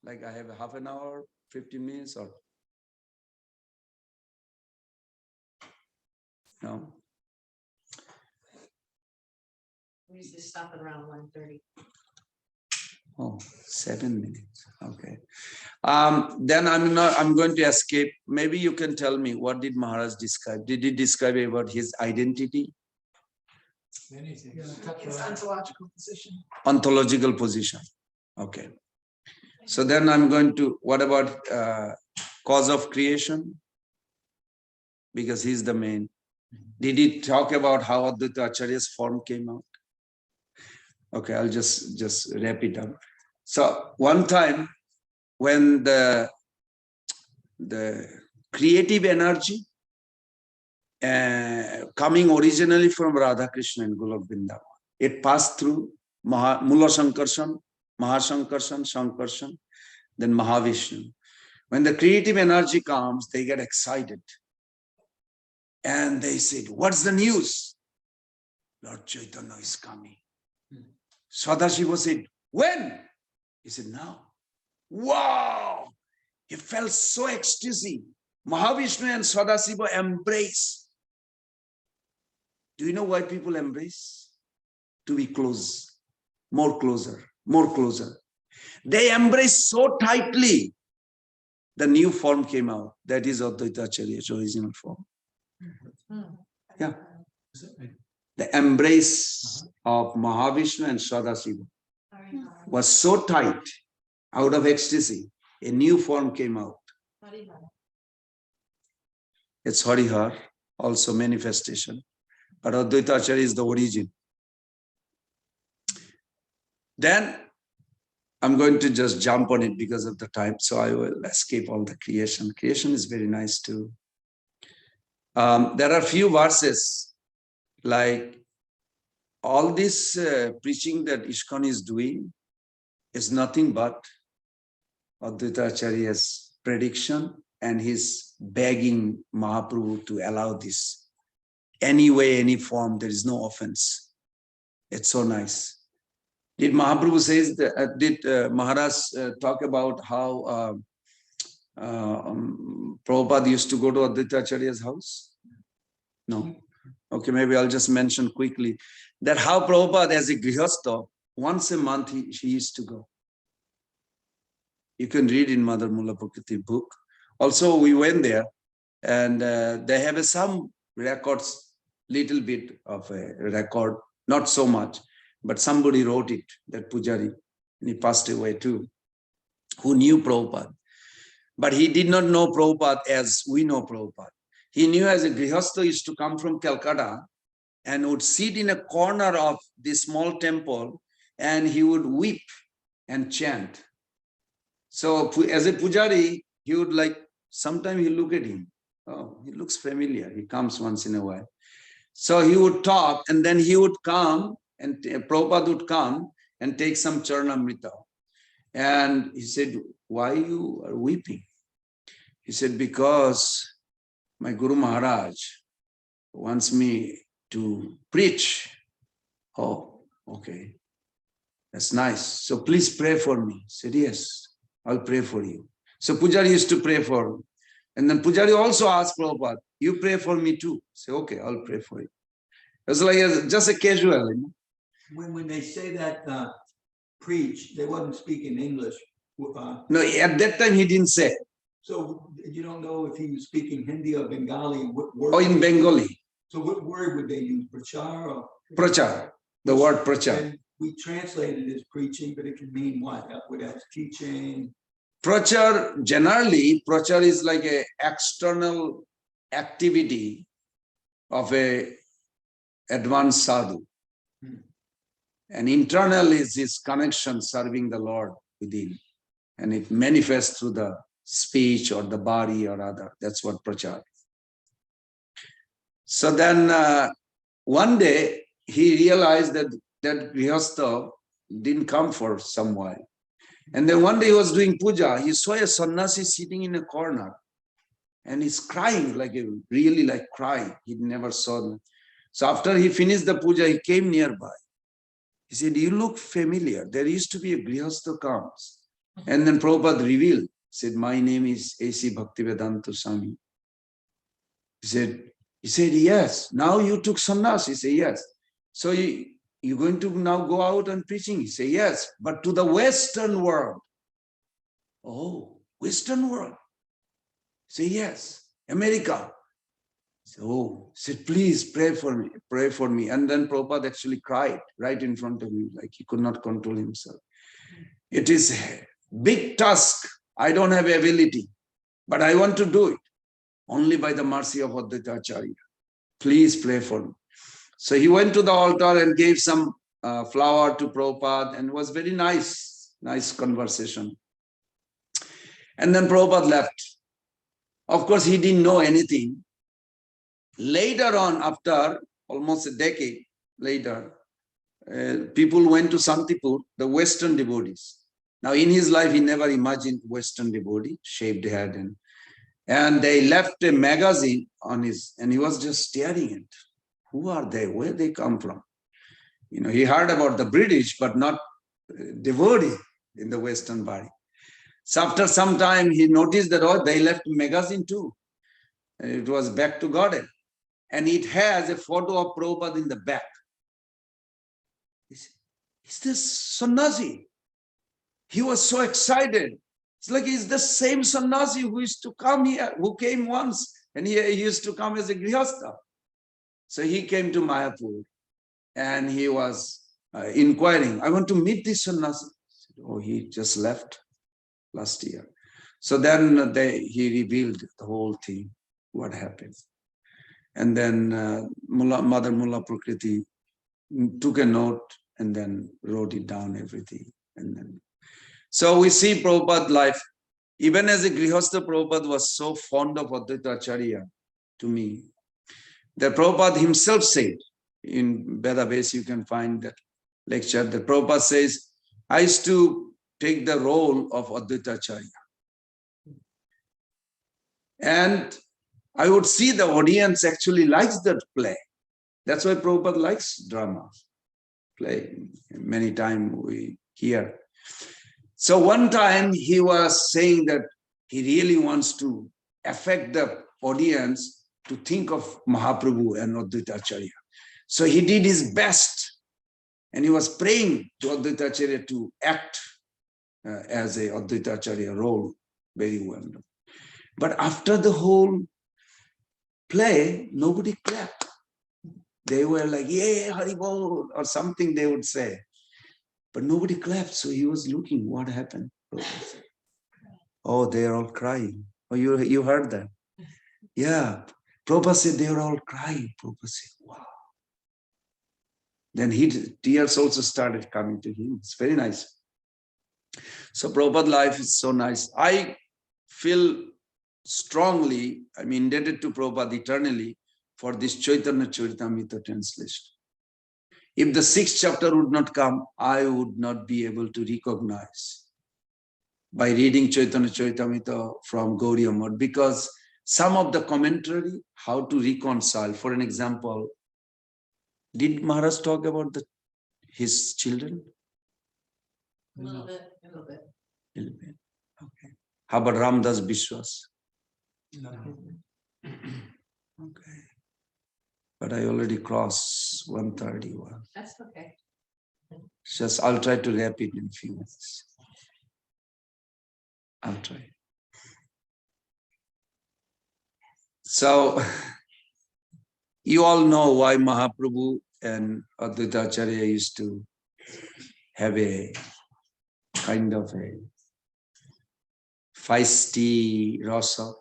S2: Like I have half an hour, 15 minutes, or no?
S3: We usually stop at around 1:30.
S2: Oh, 7 minutes. Okay. Then I'm going to escape. Maybe you can tell me, what did Maharaj describe? Did he describe about his identity?
S1: Many things.
S3: His ontological position.
S2: Ontological position. Okay. So then I'm going to, what about cause of creation? Because he's the main. Did he talk about how Advaita Acharya's form came out? Okay, I'll just wrap it up. So one time when the creative energy coming originally from Radha Krishna and Golok Vrindavan, it passed through Mula Sankarshan, Mahasankarshan, Sankarshan, then Mahavishnu. When the creative energy comes, they get excited. And they said, what's the news? Lord Chaitanya is coming. Sadashiva said, when? He said, now. Wow! He felt so ecstasy. Mahavishnu and Sadashiva embrace. Do you know why people embrace? To be close, more closer, more closer. They embrace so tightly. The new form came out. That is Advaita Acharya's original form. Yeah. The embrace of Mahavishnu and Sadashiva was so tight, out of ecstasy, a new form came out. It's Harihar, also manifestation. But Advaita Acharya is the origin. Then I'm going to just jump on it because of the time, so I will escape all the creation. Creation is very nice too. There are few verses like all this preaching that ISKCON is doing is nothing but Advaita Acharya's prediction and his begging Mahaprabhu to allow this. Any way, any form, there is no offense. It's so nice. Did Mahaprabhu says that, did Maharaj talk about how Prabhupada used to go to Advaita Acharya's house? No. Okay, maybe I'll just mention quickly that how Prabhupada as a Grihastha, once a month he used to go. You can read in Mother Mula Prakriti book. Also, we went there and they have some records, little bit of a record, not so much, but somebody wrote it, that Pujari, and he passed away too, who knew Prabhupada. But he did not know Prabhupada as we know Prabhupada. He knew as a Grihastha used to come from Calcutta and would sit in a corner of this small temple and he would weep and chant. So as a Pujari, he would like, sometimes he look at him. Oh, he looks familiar. He comes once in a while. So he would talk and then he would come and Prabhupada would come and take some Charanamrita. And he said, why you are weeping? He said, because my Guru Maharaj wants me to preach. Oh, okay. That's nice. So please pray for me. He said, yes, I'll pray for you. So Pujari used to pray for him. And then Pujari also asked Prabhupada, you pray for me too. Say, okay, I'll pray for you. It was like just a casual. You know?
S4: When they say that preach, they wasn't speaking English.
S2: No, at that time he didn't say.
S4: So you don't know if he was speaking Hindi or Bengali. What word?
S2: Or in Bengali.
S4: So what word would they use? Prachar or?
S2: Prachar. The word prachar.
S4: And we translate it as preaching, but it can mean what? What else? Teaching.
S2: Prachar, generally, prachar is like a external activity of a advanced sadhu. And internal is his connection serving the Lord within. And it manifests through the speech or the body or other. That's what prachar. So then one day he realized that Grihastha didn't come for some while. And then one day he was doing puja. He saw a sannyasi sitting in a corner and he's crying, really like crying. He never saw them. So after he finished the puja, he came nearby. He said, you look familiar. There used to be a Grihastha comes. And then Prabhupada revealed, said, my name is A.C. Bhaktivedanta Swami. He said, yes. Now you took sannyas. He said, yes. So you're going to now go out and preaching? He said, yes, but to the Western world. Oh, Western world? He said, yes. America. So he said, please pray for me, pray for me. And then Prabhupada actually cried right in front of him, like he could not control himself. It is a big task. I don't have ability, but I want to do it only by the mercy of Advaita Acharya. Please pray for me. So he went to the altar and gave some flower to Prabhupada, and it was very nice conversation. And then Prabhupada left. Of course, he didn't know anything. Later on, after almost a decade later, people went to Santipur, the Western devotees. Now, in his life, he never imagined Western devotee, shaved head, and they left a magazine on his, and he was just staring at. Who are they? Where they come from? he heard about the British, but not devotee in the Western body. So after some time, he noticed that they left magazine too. And it was Back to Garden. And it has a photo of Prabhupada in the back. Is this sannyasi? He was so excited. It's like he's the same sannyasi who used to come here, who came once, and he used to come as a grihastha. So he came to Mayapur and he was inquiring, I want to meet this sannyasi. Oh, he just left last year. So then he revealed the whole thing, what happened. And then Mother Mullah Prakriti took a note and then wrote it down, everything. And then, so we see Prabhupada's life. Even as a Grihastha, Prabhupada was so fond of Advaita Acharya to me that Prabhupada himself said, in Vedabase you can find that lecture, that Prabhupada says, I used to take the role of Advaita Acharya. And I would see the audience actually likes that play. That's why Prabhupada likes drama, play. Many times we hear. So one time he was saying that he really wants to affect the audience to think of Mahaprabhu and Advaita Acharya. So he did his best and he was praying to Advaita Acharya to act as a Advaita Acharya role very well. But after the whole play, nobody clapped. They were like, yeah, Haribol, or something they would say. But nobody clapped. So he was looking, what happened? Oh, they're all crying. Oh, you heard that? Yeah. Prabhupada said they were all crying. Prabhupada said, wow. Then tears also started coming to him. It's very nice. So Prabhupada's life is so nice. I feel strongly, I'm indebted to Prabhupada eternally for this Chaitanya Charitamrita translation. If the 6th chapter would not come, I would not be able to recognize by reading Chaitanya Charitamrita from Gaudiya Math, because some of the commentary, how to reconcile. For an example, did Maharaj talk about his children?
S3: A little bit.
S2: Little bit. Okay. How about Ramdas Bishwas? Okay. But I already crossed 131.
S3: That's okay.
S2: Just I'll try to wrap it in a few minutes. I'll try. So you all know why Mahaprabhu and Advaita Acharya used to have a kind of a feisty rasa.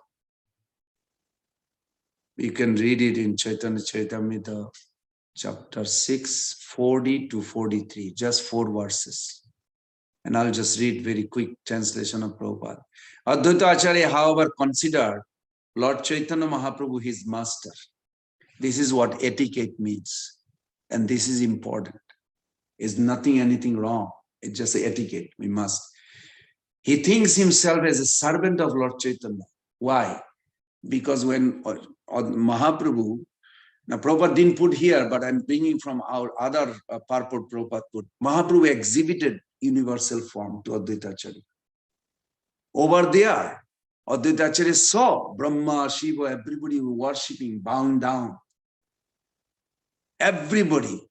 S2: You can read it in Chaitanya Charitamrita, chapter 6, 40 to 43, just 4 verses. And I'll just read very quick translation of Prabhupada. Advaita Acharya, however, considered Lord Chaitanya Mahaprabhu his master. This is what etiquette means. And this is important. It's nothing, anything wrong. It's just etiquette. We must. He thinks himself as a servant of Lord Chaitanya. Why? Because when Mahaprabhu, now Prabhupada didn't put here, but I'm bringing from our other purport Prabhupada put. Mahaprabhu exhibited universal form to Advaita Acharya. Over there, Advaita Acharya saw Brahma, Shiva, everybody worshipping, bowing down. Everybody,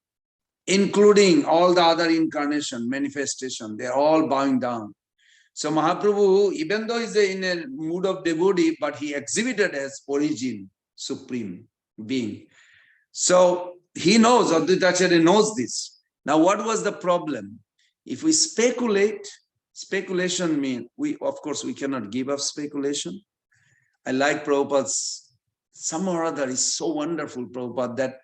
S2: including all the other incarnation, manifestation, they're all bowing down. So Mahaprabhu, even though he's in a mood of devotee, but he exhibited as origin, supreme being. So he knows, Advaita Acharya knows this. Now what was the problem? If we speculate, speculation means, of course we cannot give up speculation. I like Prabhupada's, some or other is so wonderful, Prabhupada, that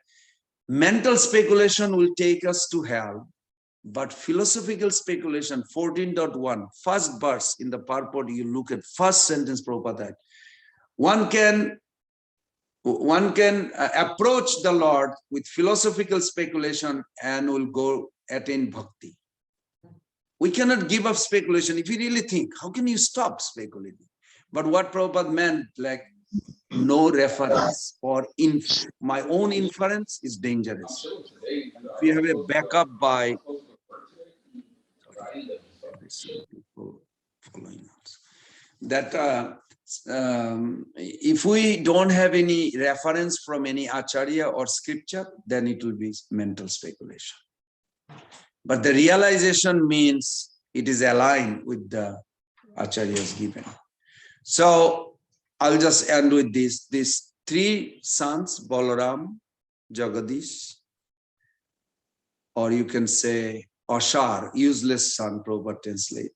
S2: mental speculation will take us to hell. But philosophical speculation, 14.1, first verse in the purport, you look at first sentence, Prabhupada. One can approach the Lord with philosophical speculation and will go attain bhakti. We cannot give up speculation. If you really think, how can you stop speculating? But what Prabhupada meant, like no reference or my own inference is dangerous. If you have a backup by following us, that if we don't have any reference from any acharya or scripture, then it will be mental speculation. But the realization means it is aligned with the acharyas given. So I'll just end with this. These three sons, Balaram, Jagadish, or you can say Ashar, useless son, Prabhupada translate,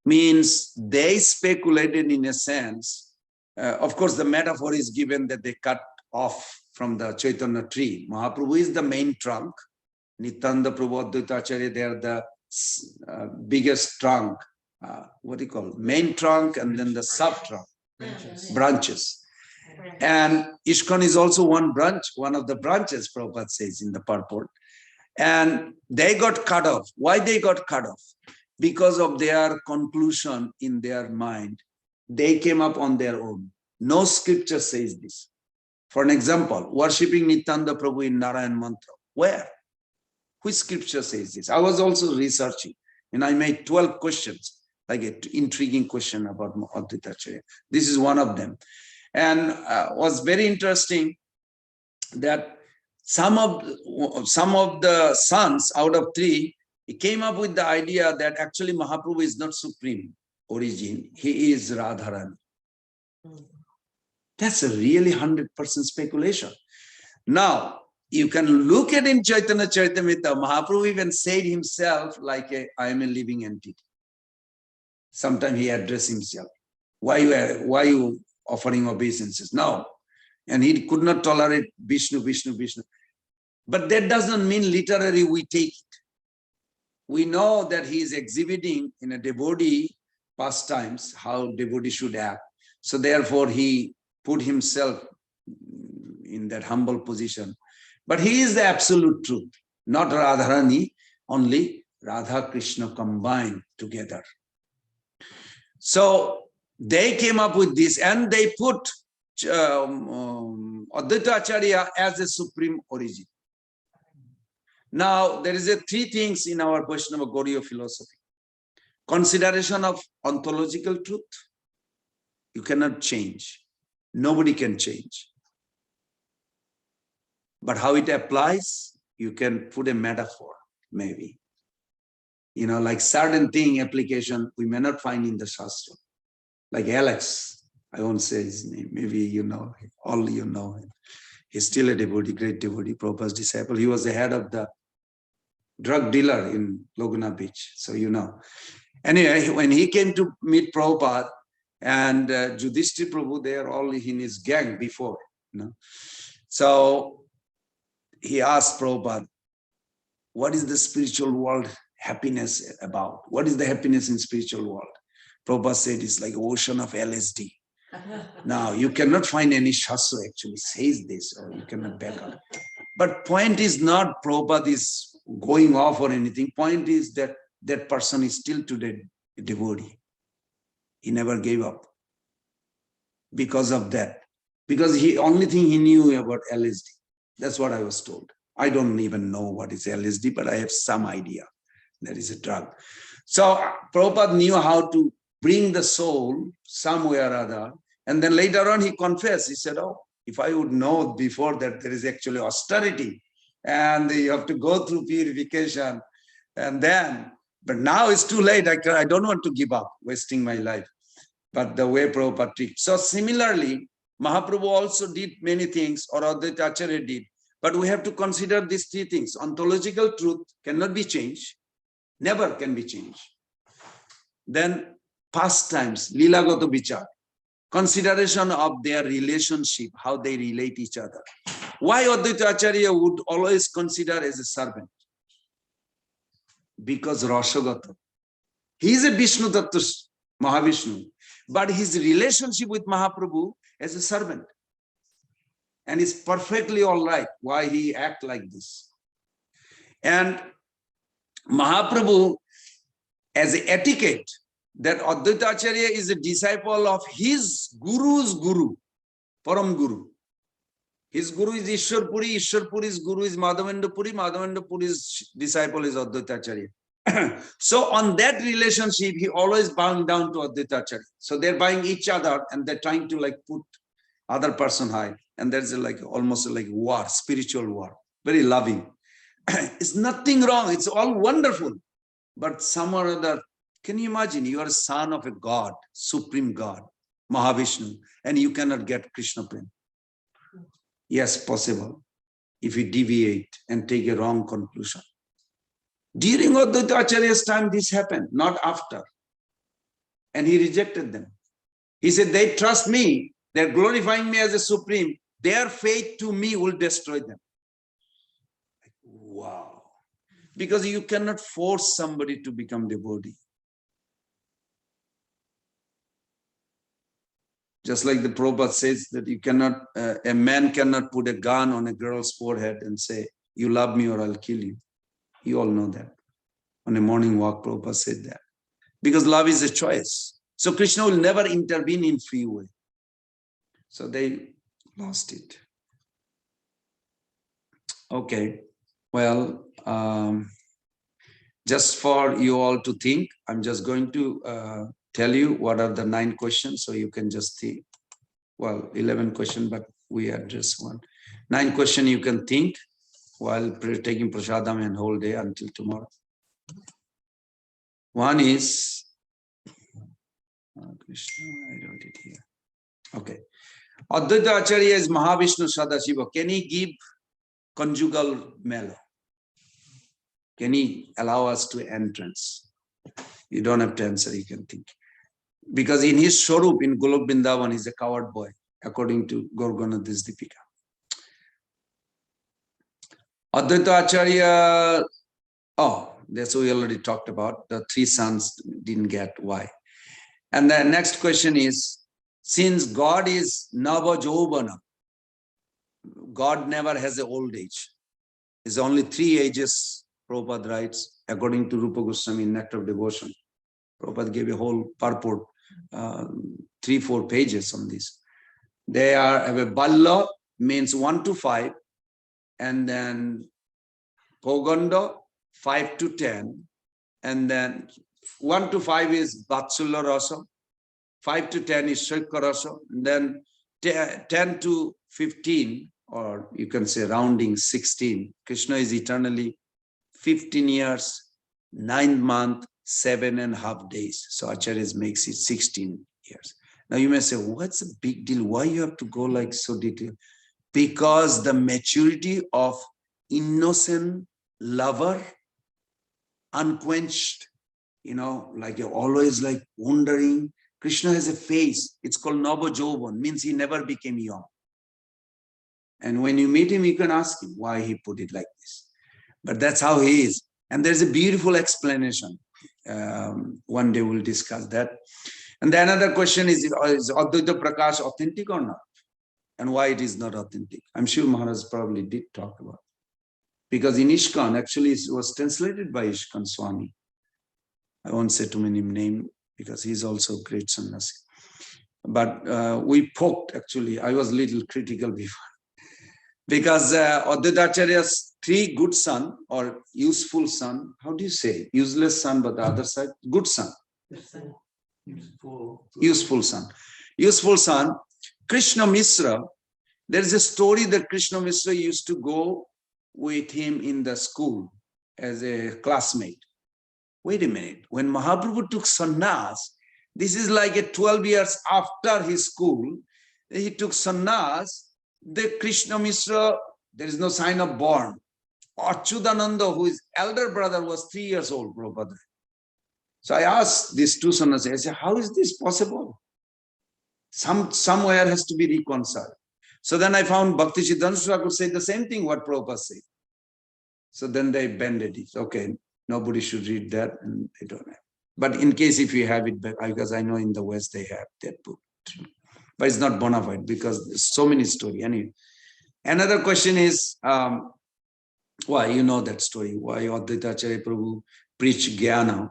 S2: means they speculated in a sense. Of course, the metaphor is given that they cut off from the Chaitanya tree. Mahaprabhu is the main trunk. Nityananda Prabhu, Advaita Acharya, they are the biggest trunk. What do you call it? Main trunk and then the sub trunk, branches. And ISKCON is also one branch, one of the branches, Prabhupada says in the purport. And they got cut off. Why they got cut off? Because of their conclusion in their mind. They came up on their own. No scripture says this. For an example, worshipping Nityananda Prabhu in Narayan Mantra. Where? Which scripture says this? I was also researching and I made 12 questions, like an intriguing question about Advaita Acharya. This is one of them. And was very interesting that some of the sons out of three, he came up with the idea that actually Mahaprabhu is not supreme origin. He is Radharani. That's a really 100% speculation. Now, you can look at in Chaitanya Charitamrita, Mahaprabhu even said himself like I am a living entity. Sometimes he addressed himself. Why you offering obeisances? No. And he could not tolerate Vishnu. But that doesn't mean literally we take it. We know that he is exhibiting in a devotee pastimes, how devotee should act. So therefore he put himself in that humble position. But he is the absolute truth, not Radharani, only Radha Krishna combined together. So they came up with this and they put Advaita Acharya as a supreme origin. Now, there is three things in our Vaishnava Gauriya philosophy. Consideration of ontological truth. You cannot change. Nobody can change. But how it applies, you can put a metaphor, maybe. You know, like certain thing application we may not find in the Shastra. Like Alex, I won't say his name, maybe you know, all you know him. He's still a devotee, great devotee, Prabhupada's disciple. He was the head of the drug dealer in Laguna Beach, so you know. Anyway, when he came to meet Prabhupada and Yudhishthira Prabhu, they are all in his gang before, you know. So he asked Prabhupada, what is the spiritual world happiness about? What is the happiness in spiritual world? Prabhupada said it's like ocean of LSD. Now, you cannot find any Shastra actually says this, or you cannot back up. But point is not Prabhupada is going off or anything. Point is that that person is still today a devotee. He never gave up because of that. Because only thing he knew about LSD. That's what I was told. I don't even know what is LSD, but I have some idea that is a drug. So Prabhupada knew how to bring the soul somewhere or other. And then later on he confessed. He said, oh, if I would know before that there is actually austerity and you have to go through purification and then, but now it's too late. I don't want to give up, wasting my life. But the way Prabhupada treats. So similarly, Mahaprabhu also did many things, or Advaita Acharya did. But we have to consider these three things. Ontological truth cannot be changed. Never can be changed. Then pastimes, Lilagata Vichar. Consideration of their relationship, how they relate each other. Why Advaita Acharya would always consider as a servant? Because Rasagata. He is a Vishnu Tattva, Mahavishnu. But his relationship with Mahaprabhu as a servant. And it's perfectly all right why he act like this. And Mahaprabhu, as an etiquette, that Advaita Acharya is a disciple of his guru's guru, Param Guru. His guru is Ishwar Puri, Ishwar Puri's guru is Madhavendra Puri, Madhavendra Puri's disciple is Advaita Acharya. So on that relationship, he always bowing down to Advaita Acharya. So they're buying each other and they're trying to like put other person high. And there's like almost like war, spiritual war, very loving. It's nothing wrong. It's all wonderful. But some or other, can you imagine? You are a son of a God, supreme God, Mahavishnu, and you cannot get Krishna Prem. Yes, possible. If you deviate and take a wrong conclusion. During Advaita Acharya's time, this happened, not after. And he rejected them. He said, they trust me, they're glorifying me as a supreme, their faith to me will destroy them. Wow. Because you cannot force somebody to become devotee. Just like the Prabhupada says that you cannot, a man cannot put a gun on a girl's forehead and say, you love me or I'll kill you. You all know that. On a morning walk, Prabhupada said that. Because love is a choice. So Krishna will never intervene in free will. So they lost it. Okay. Well, just for you all to think, I'm just going to tell you what are the 9 questions. So you can just think. Well, 11 questions, but we address one. 9 questions you can think while taking prasadam and whole day until tomorrow. One is, Krishna, I wrote it here. Okay. Advaita Acharya is Mahavishnu Sadashiva. Can he give conjugal mela? Can he allow us to entrance? You don't have to answer, you can think. Because in his Swarup in Golok Vrindavan, he's a coward boy, according to Gorgonadis Dipika. Advaita Acharya, oh, that's what we already talked about. The 3 sons didn't get why. And the next question is, since God is Nava Jovana, God never has an old age. It's only 3 ages, Prabhupada writes, according to Rupa Goswami in Nectar of Devotion. Prabhupada gave a whole purport, 3-4 pages on this. They have a Balla, means 1 to 5, and then Poganda, 5 to 10, and then 1 to 5 is Vatsulla Rasa, 5 to 10 is Shaikha Rasa, and then 10 to 15, or you can say rounding 16, Krishna is eternally 15 years, 9 months, 7.5 days. So Acharya makes it 16 years. Now you may say, what's the big deal? Why you have to go like so detailed? Because the maturity of innocent lover, unquenched, like you're always like wondering. Krishna has a face. It's called Nava Jovan, means he never became young. And when you meet him, you can ask him why he put it like this. But that's how he is. And there's a beautiful explanation. One day we'll discuss that. And the another question is Advaita Prakash authentic or not? And why it is not authentic? I'm sure Maharaj probably did talk about it. Because in ISKCON, actually it was translated by ISKCON Swami. I won't say too many names because he's also a great sannyasi. But we poked, actually. I was a little critical before. Because Advaita Acharya's 3 good son or useful son, how do you say? Useless son, but the other side, good son. Useful son. Useful son, Krishna Mishra. There is a story that Krishna Mishra used to go with him in the school as a classmate. Wait a minute. When Mahaprabhu took sannyas, this is like a 12 years after his school, he took sannyas. The Krishna Mishra, there is no sign of born. Achyutananda, who is elder brother, was 3 years old, Prabhupada. So I asked these 2 sannyasis, I said, how is this possible? Somewhere has to be reconciled. So then I found Bhakti Siddhanta could say the same thing what Prabhupada said. So then they bended it. Okay, nobody should read that, and they don't have. But in case if you have it, because I know in the West they have that book. But it's not bona fide because there's so many stories. Anyway, another question is, why, you know that story, why Advaita Acharya Prabhu preached Jnana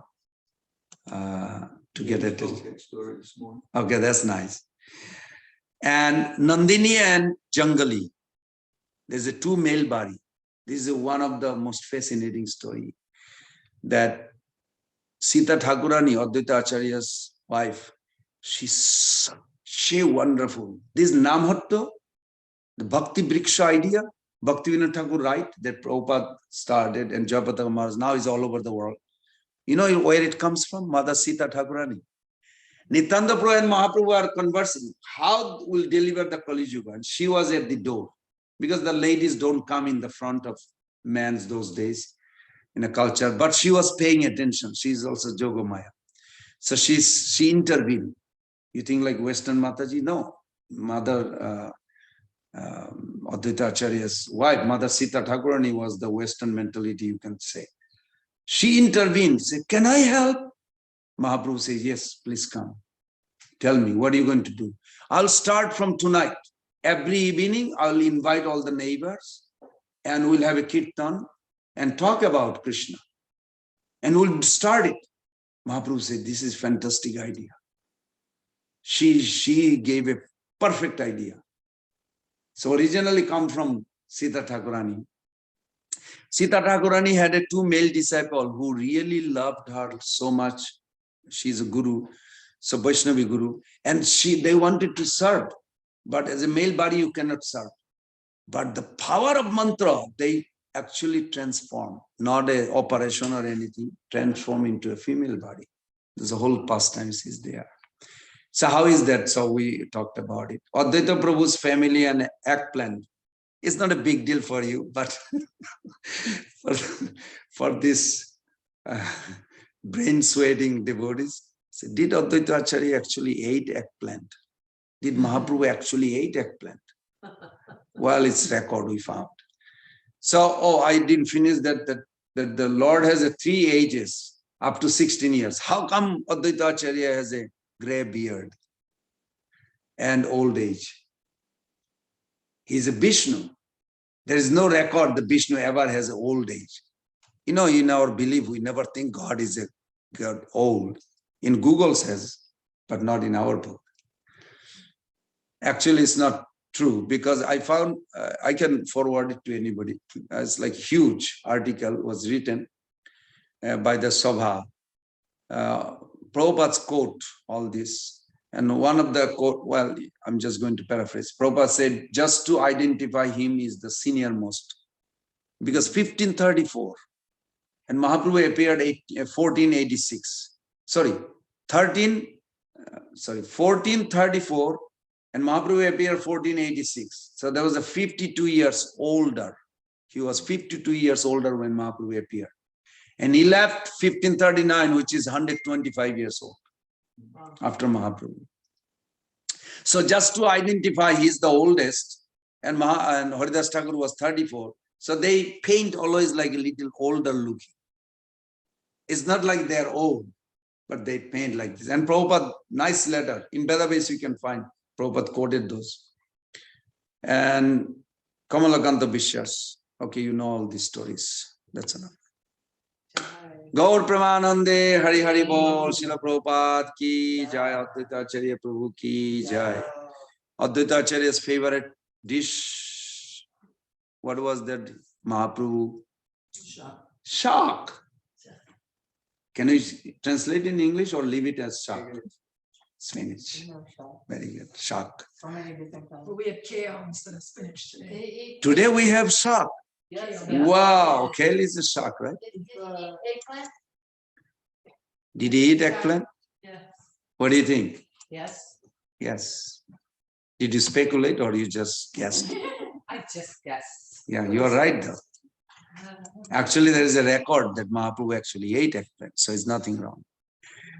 S2: to to get
S4: He
S2: attention.
S4: told that story this morning.
S2: Okay, that's nice. And Nandini and Jangali. There's a two male body. This is one of the most fascinating story that Sita Thakurani, Advaita Acharya's wife, she's she wonderful. This Namhatto, the Bhakti Briksha idea, Bhaktivinoda Thakur, right, that Prabhupada started and Jayapataka Maharaj now is all over the world. You know where it comes from? Mother Sita Thakurani. Nityananda Prabhu and Mahaprabhu are conversing. How will deliver the Kali Yuga? And she was at the door because the ladies don't come in the front of men's those days in a culture. But she was paying attention. She's also Jogamaya. So she intervened. You think like Western Mataji? No. Mother Advaita Acharya's wife, Mother Sita Thakurani, was the Western mentality, you can say. She intervened, said, "Can I help?" Mahaprabhu says, "Yes, please come. Tell me, what are you going to do?" "I'll start from tonight. Every evening, I'll invite all the neighbors and we'll have a kirtan and talk about Krishna. And we'll start it." Mahaprabhu said, "This is a fantastic idea." She gave a perfect idea. So originally come from Sita Thakurani. Sita Thakurani had a two male disciple who really loved her so much. She's a guru, so Vaishnavi guru, and they wanted to serve, but as a male body you cannot serve. But the power of mantra, they actually transform, not an operation or anything, transform into a female body. There's a whole pastime is there. So how is that? So we talked about it. Advaita Prabhu's family and eggplant. It's not a big deal for you, but for this brain sweating devotees, so did Advaita Acharya actually ate eggplant? Did Mahaprabhu actually ate eggplant? Well, it's record we found. So, I didn't finish that the Lord has a 3 ages up to 16 years. How come Advaita Acharya has a gray beard and old age? He's a Vishnu. There is no record that Vishnu ever has an old age. You know, in our belief, we never think God is a God old. In Google says, but not in our book. Actually, it's not true because I found, I can forward it to anybody. It's like huge article was written by the Sabha. Prabhupada's quote all this. And one of the quote, well, I'm just going to paraphrase. Prabhupada said, just to identify him is the senior most. Because 1534, and Mahaprabhu appeared 1486. 1434, and Mahaprabhu appeared 1486. So there was a 52 years older. He was 52 years older when Mahaprabhu appeared. And he left 1539, which is 125 years old after Mahaprabhu. So just to identify, he's the oldest, and Haridas Thakur was 34. So they paint always like a little older looking. It's not like they're old, but they paint like this. And Prabhupada, nice letter. In Vedabase you can find Prabhupada quoted those. And Kamalakanta Bishyas. Okay, you know all these stories. That's enough. Gaur Pramanande, Hari Hari Bol, Srila Prabhupada ki jai, Advaita Acharya Prabhu ki jai. Advaita Acharya's favorite dish, what was that? Mahaprabhu? Shark. Can you translate in English or leave it as shark? Spinach. Very good. Shark.
S3: So many different kinds. We have kale instead of spinach today.
S2: Today we have shark.
S3: Yes.
S2: Wow, kale is a shark, right?
S3: Eggplant?
S2: Did he eat eggplant?
S3: Yes.
S2: What do you think?
S3: Yes.
S2: Yes. Did you speculate or you just guessed?
S3: I just guessed.
S2: Yeah, you are right though. Actually, there is a record that Mahaprabhu actually ate eggplant, so it's nothing wrong.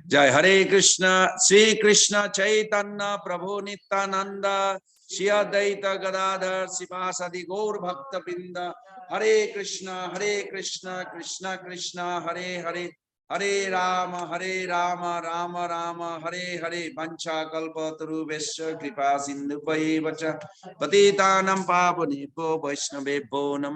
S2: Jai Hare Krishna, Sri Krishna Chaitanya Prabhu Nityananda, Shri Advaita Gadadhar Sivasadi Gaur Bhakta Vrinda, Hare Krishna, Krishna Krishna, Hare Hare, Hare Rama, Rama Rama, Hare Hare, Vancha Kalpataru Vesha Kripa Sindhu Vacha, Patitanam Pavanebho Vaishnavebho Namo.